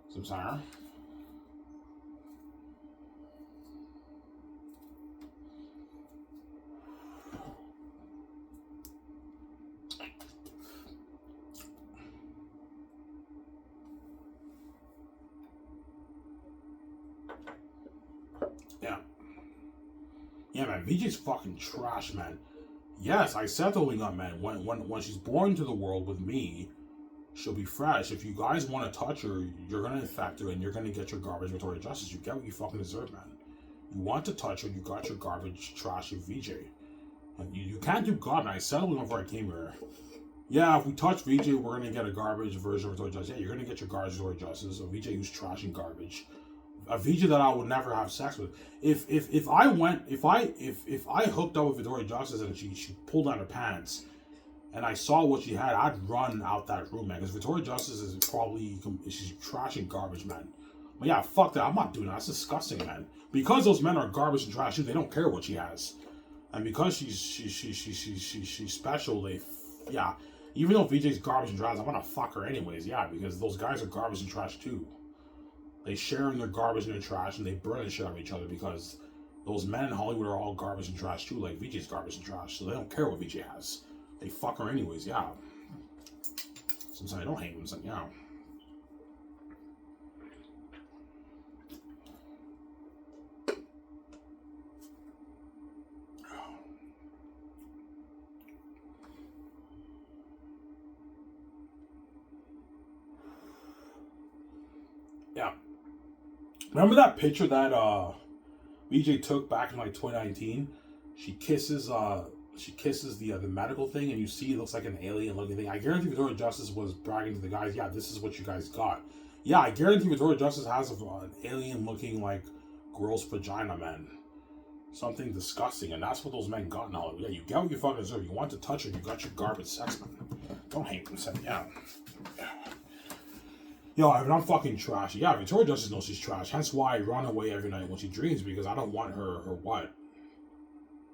So I'm saying. Yeah, man, VJ's fucking trash, man. Yes, I said to Wing Up, man, when she's born to the world with me, she'll be fresh. If you guys want to touch her, you're going to infect her, and you're going to get your garbage restored justice. You get what you fucking deserve, man. You want to touch her, you got your garbage, trashy VJ. And you can't do God, man. I said it before I came here. Yeah, if we touch VJ, we're going to get a garbage version of restored justice. Yeah, you're going to get your garbage restored justice. A VJ who's trash and garbage. A VJ that I would never have sex with. If I hooked up with Victoria Justice and she pulled down her pants and I saw what she had, I'd run out that room, man. Because Victoria Justice is she's trash and garbage, man. But yeah, fuck that. I'm not doing that. That's disgusting, man. Because those men are garbage and trash, they don't care what she has. And because she's special, yeah. Even though VJ's garbage and trash, I'm gonna fuck her anyways, yeah. Because those guys are garbage and trash too. They share in their garbage and their trash, and they burn the shit out of each other because those men in Hollywood are all garbage and trash too, like VJ's garbage and trash. So they don't care what VJ has. They fuck her anyways, yeah. Sometimes I don't hate them, so yeah. Yeah. Remember that picture that VJ took back in like 2019? She kisses the medical thing, and you see it looks like an alien looking thing. I guarantee Victoria Justice was bragging to the guys, yeah, this is what you guys got. Yeah, I guarantee Victoria Justice has an alien looking like gross vagina, man. Something disgusting, and that's what those men got now. Yeah, you get what you fucking deserve. You want to touch her, you got your garbage sex, man. Don't hate them, say, yeah. Yo, I'm fucking trash. Yeah, Victoria Justice knows she's trash. Hence why I run away every night when she dreams, because I don't want her what?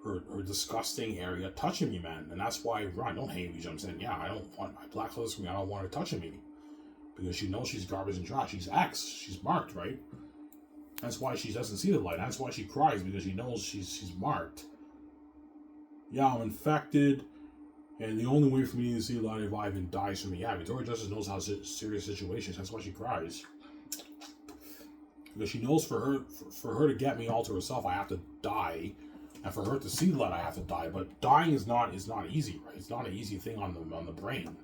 Her disgusting area touching me, man. And that's why I run. Don't hate me, you know what I'm saying? Yeah, I don't want my black clothes me. I don't want her touching me. Because she knows she's garbage and trash. She's X. She's marked, right? That's why she doesn't see the light. That's why she cries, because she knows she's marked. Yeah, I'm infected. And the only way for me to see a light if Ivan dies for me. Yeah, Victoria Justice knows how serious situations. That's why she cries. Because she knows for her to get me all to herself, I have to die. And for her to see the light, I have to die. But dying is not easy, right? It's not an easy thing on the brain.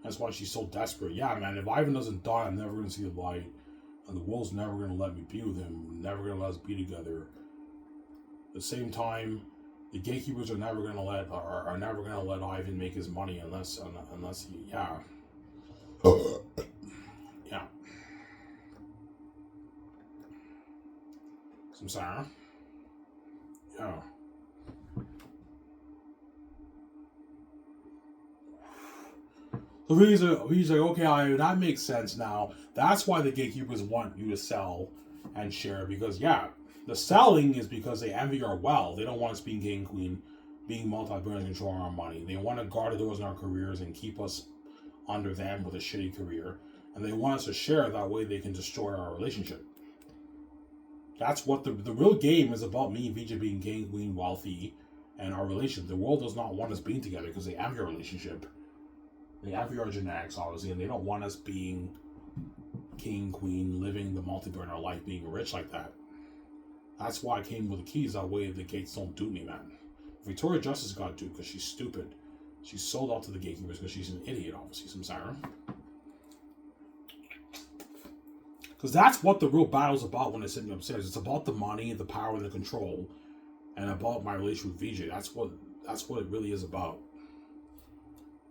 That's why she's so desperate. Yeah, man, if Ivan doesn't die, I'm never going to see the light. And the world's never going to let me be with him. Never going to let us be together. At the same time, the gatekeepers are never gonna let Ivan make his money unless he yeah. Yeah. Samsara. Yeah. So he's like, okay, that makes sense now. That's why the gatekeepers want you to sell and share, because yeah, the selling is because they envy our wealth. They don't want us being king and queen, being multi-billion, controlling our money. They want to guard the doors in our careers and keep us under them with a shitty career. And they want us to share, that way they can destroy our relationship. That's what the real game is about, me and VJ being king, queen, wealthy, and our relationship. The world does not want us being together because they envy our relationship. They envy our genetics, obviously, and they don't want us being king, queen, living the multi-billionaire life, being rich like that. That's why I came with the keys, that way the gates don't do me, man. Victoria Justice got duped because she's stupid. She sold out to the gatekeepers because she's an idiot, obviously, Samsara. Because that's what the real battle's about when they're sitting upstairs. It's about the money, the power, and the control, and about my relationship with VJ. That's what it really is about.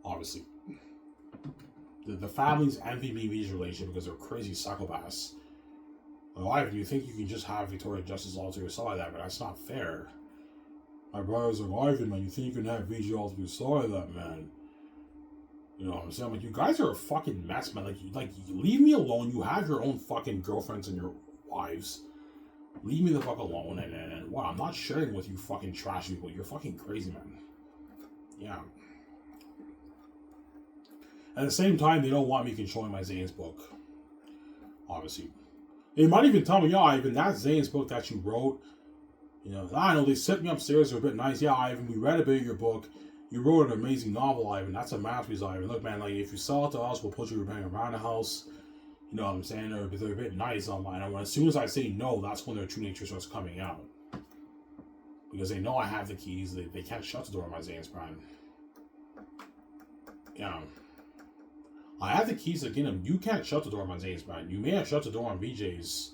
Obviously. The families envy me VJ's relationship because they're crazy psychopaths. Why do you think you can just have Victoria Justice all to yourself like that? But that's not fair. My brother's like, Ivan, man, you think you can have VJ all to yourself like that, man? You know what I'm saying? Like, you guys are a fucking mess, man. Like, leave me alone. You have your own fucking girlfriends and your wives. Leave me the fuck alone. And what? I'm not sharing with you fucking trash people. You're fucking crazy, man. Yeah. At the same time, they don't want me controlling my Zane's book. Obviously. They might even tell me, yeah, Ivan, that's Zane's book that you wrote. You know, I know they set me upstairs, they're a bit nice. Yeah, Ivan, we read a bit of your book. You wrote an amazing novel, Ivan. That's a masterpiece, Ivan. Look, man, like, if you sell it to us, we'll put you around the house. You know what I'm saying? They're a bit nice online. And as soon as I say no, that's when their true nature starts coming out. Because they know I have the keys. They can't shut the door on my Zane's Prime. Yeah. I have the keys to get him. You can't shut the door on my Zane's Prime. You may have shut the door on VJ's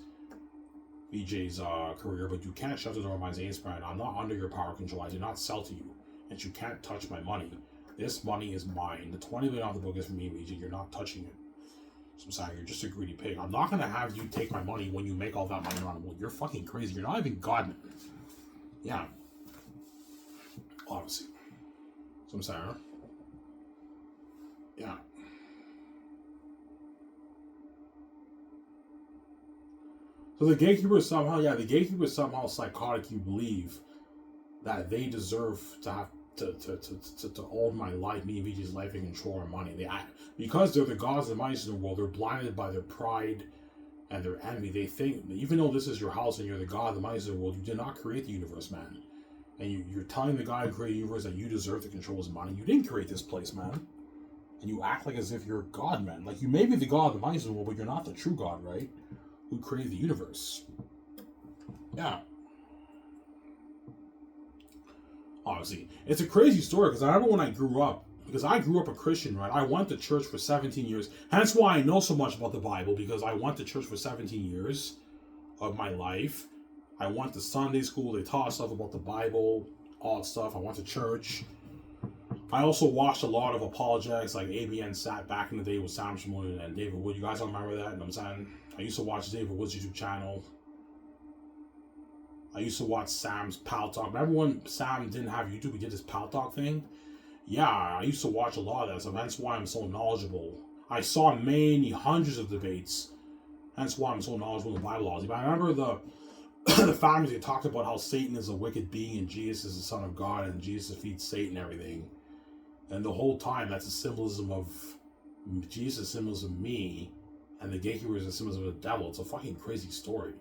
career, but you can't shut the door on my Zane's Prime. I'm not under your power control. I do not sell to you. And you can't touch my money. This money is mine. The $20 million off the book is for me, VJ. You're not touching it. So I'm sorry, you're just a greedy pig. I'm not going to have you take my money when you make all that money around the world. You're fucking crazy. You're not even God, man. Yeah. Obviously. So I'm sorry. Yeah. So the gatekeepers somehow psychotic. You believe that they deserve to have to own my life, me and VJ's life, and control our money. Because they're the gods and mice in the world, they're blinded by their pride and their envy. They think, even though this is your house and you're the god and the mice in the world, you did not create the universe, man. And you're telling the guy who created the universe that you deserve to control his money. You didn't create this place, man. And you act like as if you're a god, man. Like, you may be the god of the mice in the world, but you're not the true god, right? Who created the universe. Yeah. Honestly, it's a crazy story, because I remember when I grew up, because I grew up a Christian, right? I went to church for 17 years. Hence why I know so much about the Bible, because I went to church for 17 years of my life. I went to Sunday school. They taught stuff about the Bible, all that stuff. I went to church. I also watched a lot of apologetics, like ABN sat back in the day with Sam Shimoon and David Wood. You guys don't remember that? You know what I'm saying? I used to watch David Wood's YouTube channel. I used to watch Sam's Pal Talk. Remember when Sam didn't have YouTube? He did his Pal Talk thing? Yeah, I used to watch a lot of that stuff. That's why I'm so knowledgeable. I saw hundreds of debates. That's why I'm so knowledgeable in the Bible laws. But I remember the families, they talked about how Satan is a wicked being and Jesus is the Son of God and Jesus defeats Satan and everything. And the whole time, that's a symbolism of Jesus, symbolism of me, and the gatekeepers are symbolism of the devil. It's a fucking crazy story.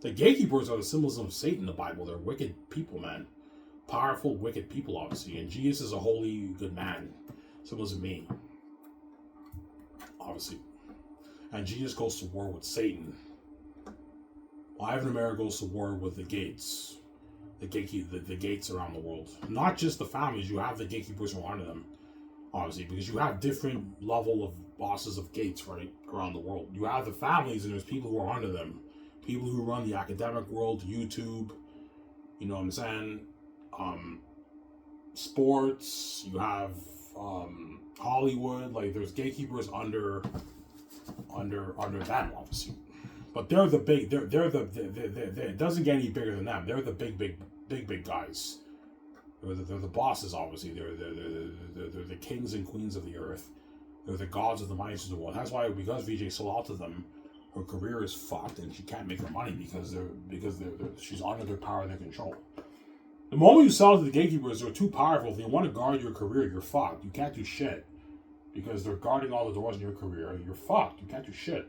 The gatekeepers are the symbolism of Satan in the Bible. They're wicked people, man. Powerful, wicked people, obviously. And Jesus is a holy, good man. Symbolism of me. Obviously. And Jesus goes to war with Satan. Ivan America goes to war with the gates. The gates around the world. Not just the families. You have the gatekeepers who are under them. Obviously. Because you have different level of bosses of gates, right? Around the world. You have the families and there's people who are under them. People who run the academic world, YouTube, you know what I'm saying? Sports, you have Hollywood, like there's gatekeepers under them, obviously. But they're the big. It doesn't get any bigger than them. They're the big guys. They're the bosses, obviously. They're the kings and queens of the earth. They're the gods of the minds of the world. That's why, because VJ sold out to them, her career is fucked and she can't make her money because she's under their power and their control. The moment you sell to the gatekeepers, they're too powerful. If they want to guard your career, you're fucked. You can't do shit because they're guarding all the doors in your career. You're fucked. You can't do shit.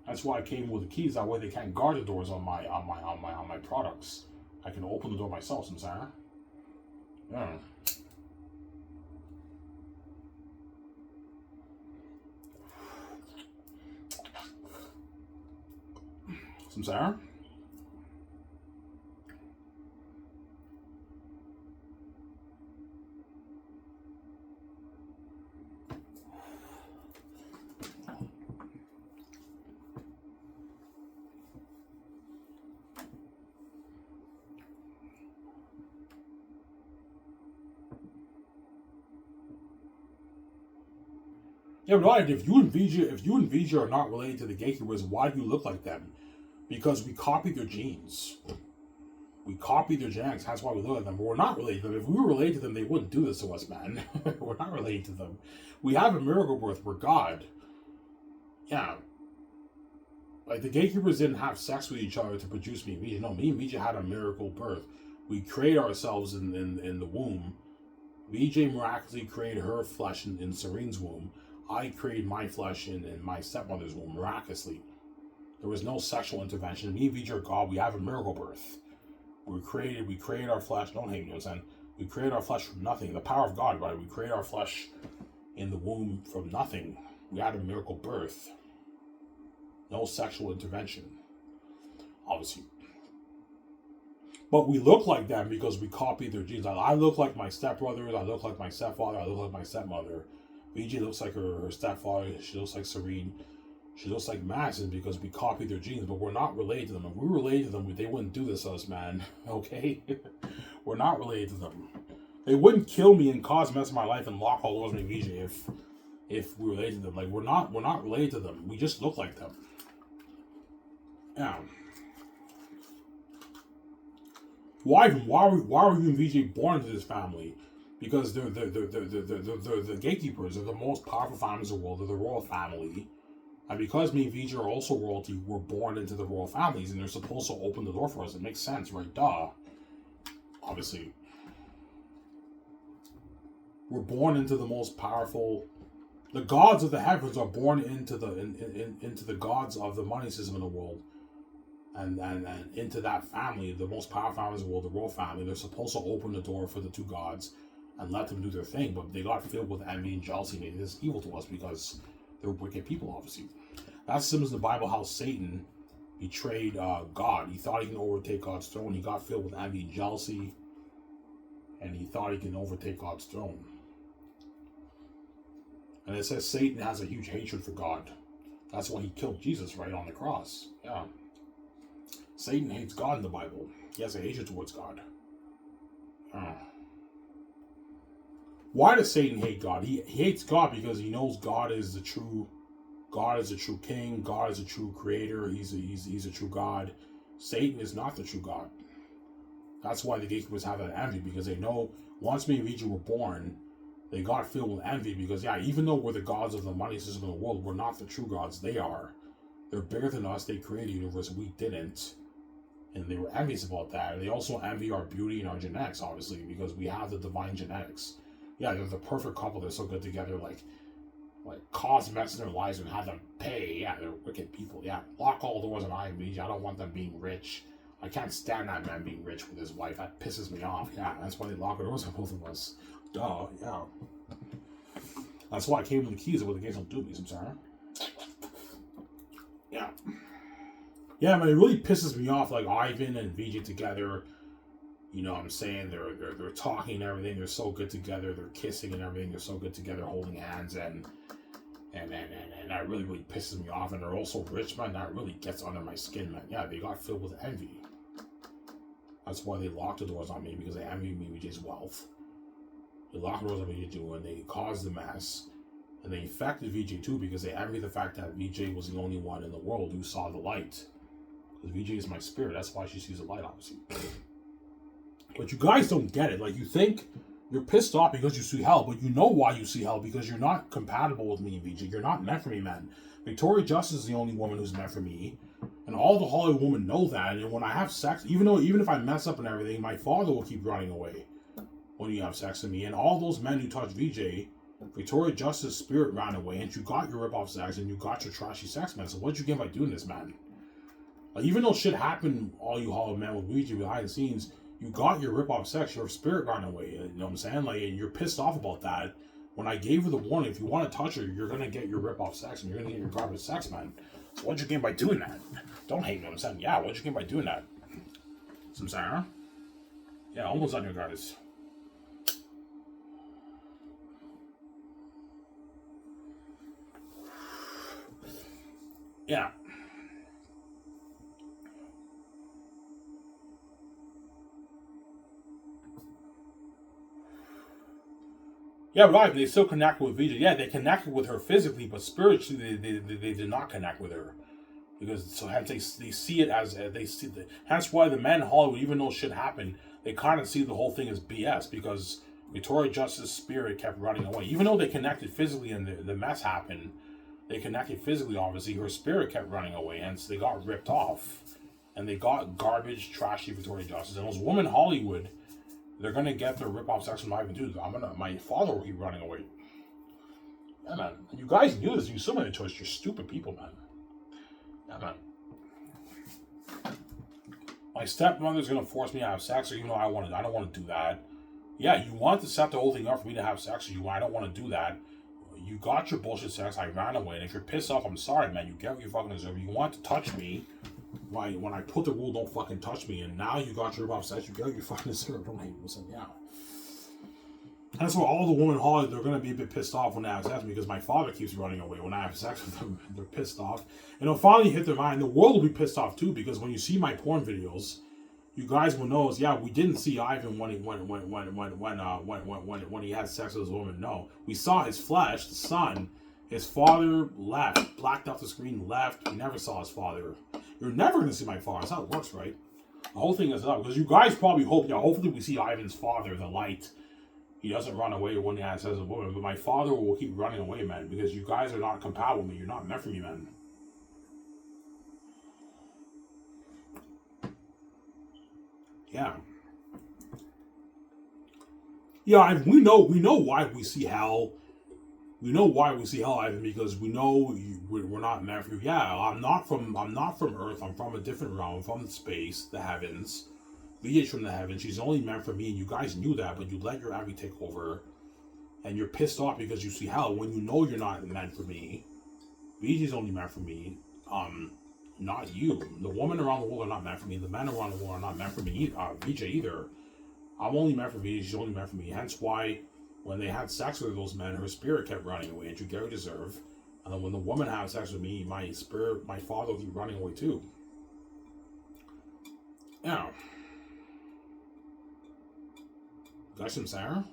That's why I came with the keys. That way they can't guard the doors on my products. I can open the door myself. Samsara. Yeah. Samsara. Yeah, but right, if you and VJ are not related to the gatekeepers, why do you look like them? Because we copy their genes. We copy their genetics. That's why we look at them. But we're not related to them. If we were related to them, they wouldn't do this to us, man. We're not related to them. We have a miracle birth. We're God. Yeah. Like, the gatekeepers didn't have sex with each other to produce me and VJ. No, me and VJ had a miracle birth. We create ourselves in the womb. VJ miraculously created her flesh in Serene's womb. I created my flesh in my stepmother's womb, miraculously. There was no sexual intervention. Me and VJ are God. We have a miracle birth. We created our flesh. Don't hate me, you know what I'm saying? We created our flesh from nothing. The power of God, right? We created our flesh in the womb from nothing. We had a miracle birth. No sexual intervention, obviously. But we look like them because we copy their genes. I look like my stepbrothers. I look like my stepfather. I look like my stepmother. VJ looks like her stepfather. She looks like Serene. She looks like Madison because we copy their genes, but we're not related to them. If we were related to them, they wouldn't do this to us, man. Okay? We're not related to them. They wouldn't kill me and cause mess in my life and lock all doors with me, VJ, if we were related to them. Like, we're not related to them. We just look like them. Yeah. Why were you and VJ born into this family? Because they're the gatekeepers. They're the most powerful families in the world. They're the royal family. And because me and VJ are also royalty, we're born into the royal families, and they're supposed to open the door for us. It makes sense, right? Duh. Obviously. We're born into the most powerful. The gods of the heavens are born into the gods of the money system in the world. And into that family, the most powerful families in the world, the royal family. They're supposed to open the door for the two gods and let them do their thing, but they got filled with envy and jealousy, and they did this evil to us because they're wicked people, obviously. That's similar to the Bible, how Satan betrayed God. He thought he can overtake God's throne. He got filled with envy and jealousy, and he thought he can overtake God's throne. And it says Satan has a huge hatred for God. That's why he killed Jesus right on the cross. Yeah. Satan hates God in the Bible. He has a hatred towards God. Why does Satan hate God? He hates God because he knows God is the true king. God is a true creator. He's a true God. Satan is not the true God. That's why the gatekeepers have that envy, because they know once me and VJ were born, they got filled with envy because, yeah, even though we're the gods of the money system of the world, we're not the true gods. They are. They're bigger than us. They created the universe. We didn't. And they were envious about that. And they also envy our beauty and our genetics, obviously, because we have the divine genetics. Yeah, they're the perfect couple. They're so good together. Like cause mess in their lives and have them pay. Yeah, they're wicked people. Yeah, lock all doors on IMBG. I don't want them being rich. I can't stand that man being rich with his wife. That pisses me off. Yeah, that's why they lock the doors on both of us. Duh, yeah. That's why I came with the keys with the gates on doobies. I'm sorry. Yeah. Yeah, man, it really pisses me off. Like Ivan and VJ together. You know what I'm saying? They're talking and everything. They're so good together. They're kissing and everything. They're so good together, holding hands, and that really, really pisses me off. And they're also rich, man. That really gets under my skin, man. Yeah, they got filled with envy. That's why they locked the doors on me, because they envy me with his wealth. They locked the doors on me to do, and they caused the mess. And they infected VJ too because they aggravated the fact that VJ was the only one in the world who saw the light. Because VJ is my spirit. That's why she sees the light, obviously. But you guys don't get it. Like, you think you're pissed off because you see hell, but you know why you see hell, because you're not compatible with me, VJ. You're not meant for me, man. Victoria Justice is the only woman who's meant for me. And all the Hollywood women know that. And when I have sex, even if I mess up and everything, my father will keep running away when you have sex with me. And all those men who touch VJ, Victoria Justice's spirit ran away, and you got your rip-off sex, and you got your trashy sex, man. So what'd you get by doing this, man? Like, even though shit happened, all you Hollywood men with VJ behind the scenes, you got your rip-off sex, your spirit ran away. You know what I'm saying? Like, and you're pissed off about that. When I gave her the warning, if you want to touch her, you're going to get your rip-off sex, and you're going to get your garbage sex, man. So what'd you gain by doing that? Don't hate me, what I'm saying. Yeah, what'd you gain by doing that? Some Sarah? Yeah, almost on your guys. Yeah. Yeah, right. They still connect with VJ. Yeah, they connected with her physically, but spiritually, they did not connect with her, because so hence they see it as they see the. Hence why the men in Hollywood, even though shit happened, they kind of see the whole thing as BS, because Victoria Justice's spirit kept running away, even though they connected physically and the mess happened. They connected physically, obviously. Her spirit kept running away, hence they got ripped off, and they got garbage, trashy Victoria Justice. And those women in Hollywood, they're gonna get their rip-off sex from Ivan too. My father will keep running away. Yeah, man. And you guys knew this. You still made a choice. You're stupid people, man. Yeah, man. My stepmother's gonna force me to have sex, or even though I don't want to do that. Yeah, you want to set the whole thing up for me to have sex with you. I don't want to do that. You got your bullshit sex. I ran away, and if you're pissed off, I'm sorry, man. You get what you fucking deserve. You want to touch me. Right, when I put the rule, don't fucking touch me, and now you got your rip-off sex, you get what you fucking deserve. Don't hate me. Listen, yeah. And that's why all the women in Hollywood, they're going to be a bit pissed off when they have sex with me, because my father keeps running away. When I have sex with them, they're pissed off. And it'll finally hit their mind. The world will be pissed off, too, because when you see my porn videos, you guys will know, yeah, we didn't see Ivan when he had sex with his woman. No. We saw his flesh, the son. His father left, blacked out the screen, left. We never saw his father. You're never going to see my father. That's how it works, right? The whole thing is up. Because you guys probably hope, yeah, hopefully we see Ivan's father, the light. He doesn't run away when he has sex with a woman. But my father will keep running away, man. Because you guys are not compatible with me. You're not meant for me, man. Yeah. Yeah, we know why we see hell. We know why we see hell, Ivan, because we know we're not meant for you. Yeah, I'm not from Earth. I'm from a different realm, from space, the heavens. VJ's from the heavens. She's only meant for me, and you guys knew that, but you let your Abby take over, and you're pissed off because you see hell when you know you're not meant for me. VJ's only meant for me, not you. The women around the world are not meant for me. The men around the world are not meant for me, VJ either. I'm only meant for VJ. She's only meant for me. Hence why, when they had sex with those men, her spirit kept running away, and you get what you deserve. And then when the woman had sex with me, my spirit, my father will keep running away too. Yeah. Got some Sarah?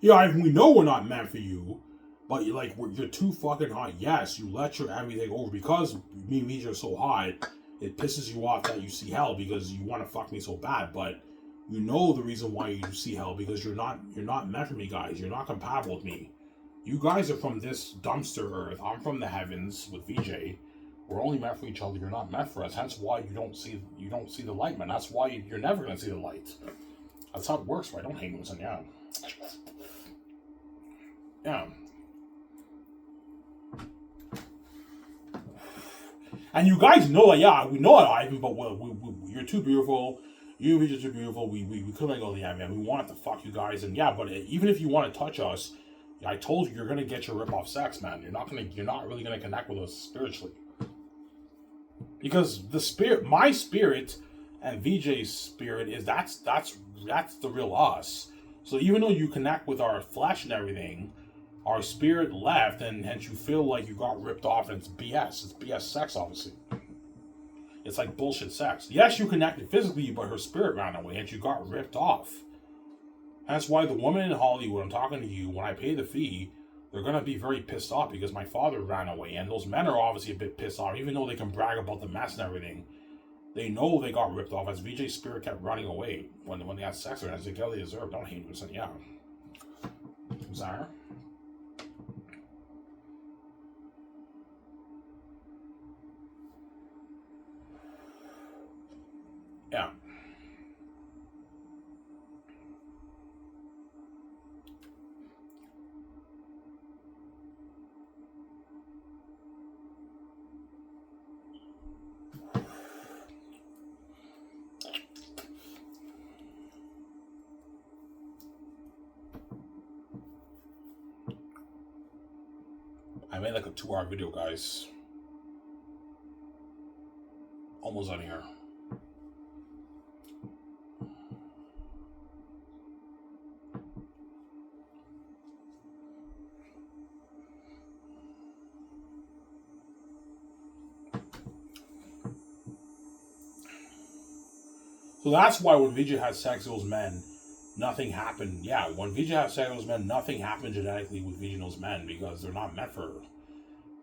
Yeah, we know we're not meant for you, but you're too fucking hot. Yes, you let your everything over because me and VJ are so hot. It pisses you off that you see hell because you want to fuck me so bad, but you know the reason why you see hell, because you're not meant for me, guys. You're not compatible with me. You guys are from this dumpster earth. I'm from the heavens with VJ. We're only meant for each other. You're not meant for us. Hence why you don't see the light, man. That's why you're never gonna see the light. That's how it works, right? Don't hate me, listen, yeah. Yeah. And you guys know that, yeah, we know it, Ivan, but you're too beautiful. You are too beautiful. We couldn't go, yeah, man. We wanted to fuck you guys, and yeah, but even if you want to touch us, I told you you're gonna get your rip-off sex, man. You're not really gonna connect with us spiritually, because my spirit, and VJ's spirit is that's the real us. So even though you connect with our flesh and everything, our spirit left, and hence you feel like you got ripped off, and it's BS. It's BS sex, obviously. It's like bullshit sex. Yes, you connected physically, but her spirit ran away, and you got ripped off. That's why the woman in Hollywood, I'm talking to you, when I pay the fee, they're going to be very pissed off because my father ran away. And those men are obviously a bit pissed off, even though they can brag about the mess and everything. They know they got ripped off as VJ's spirit kept running away when they had sex with her. As they get what they deserve. Don't hate him. Yeah. Sorry. Yeah. I made like a 2-hour video, guys. Almost on here. So that's why when VJ had sex with those men, nothing happened. Yeah, when VJ had sex with those men, nothing happened genetically with VJ and those men because they're not meant for her.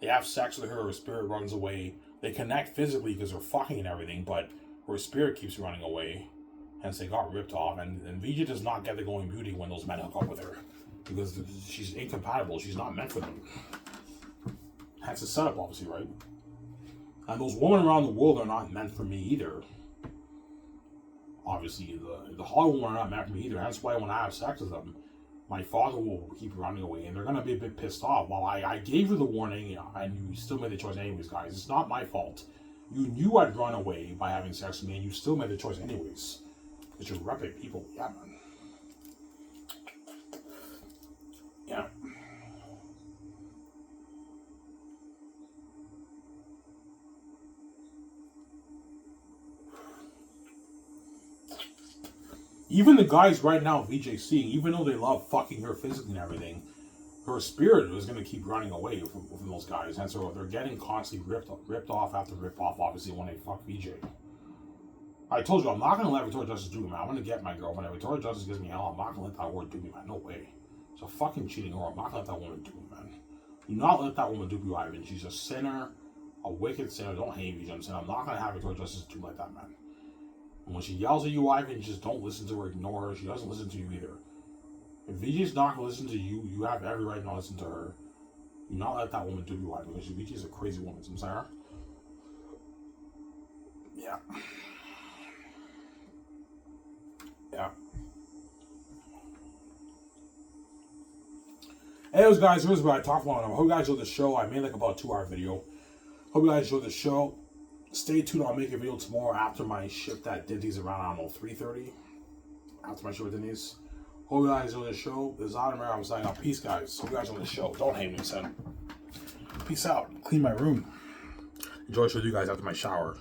They have sex with her spirit runs away. They connect physically because they're fucking and everything, but her spirit keeps running away. Hence they got ripped off. And VJ does not get the going beauty when those men hook up with her. Because she's incompatible. She's not meant for them. Hence the setup, obviously, right? And those women around the world are not meant for me either. Obviously, the Hollywood women are not meant for me either. That's why when I have sex with them, my father will keep running away, and they're going to be a bit pissed off. Well, I gave you the warning, and you still made the choice anyways, guys. It's not my fault. You knew I'd run away by having sex with me, and you still made the choice anyways. Because you're reprobate people. Yeah, man. Yeah. Even the guys right now, VJ seeing, even though they love fucking her physically and everything, her spirit is going to keep running away from those guys. And so they're getting constantly ripped off after rip off, obviously, when they fuck VJ. I told you, I'm not going to let Victoria Justice do me, man. I'm going to get my girlfriend. If Victoria Justice gives me hell, I'm not going to let that word do me, man. No way. It's a fucking cheating whore. I'm not going to let that woman do me, man. Do not let that woman do you, Ivan. She's a sinner, a wicked sinner. Don't hate me, I'm saying. I'm not going to have Victoria Justice do like that, man. And when she yells at you, Ivan, just don't listen to her, ignore her. She doesn't listen to you either. If VJ's not going to listen to you, you have every right not to listen to her. Do not let that woman do you, Ivan, because VJ's a crazy woman, I'm sorry. Yeah. Yeah. Anyways, guys, here's what I talked about. I hope you guys enjoyed the show. I made like about a 2-hour video. Hope you guys enjoyed the show. Stay tuned. I'll make a video tomorrow after my shift at Dinty's around, I don't know, 3:30. After my shift at Dinty's. Hope you guys enjoyed the show. This is Adam. I'm signing out. Peace, guys. Hope you guys enjoyed the show. Don't hate me, son. Peace out. Clean my room. Enjoy the show with you guys after my shower.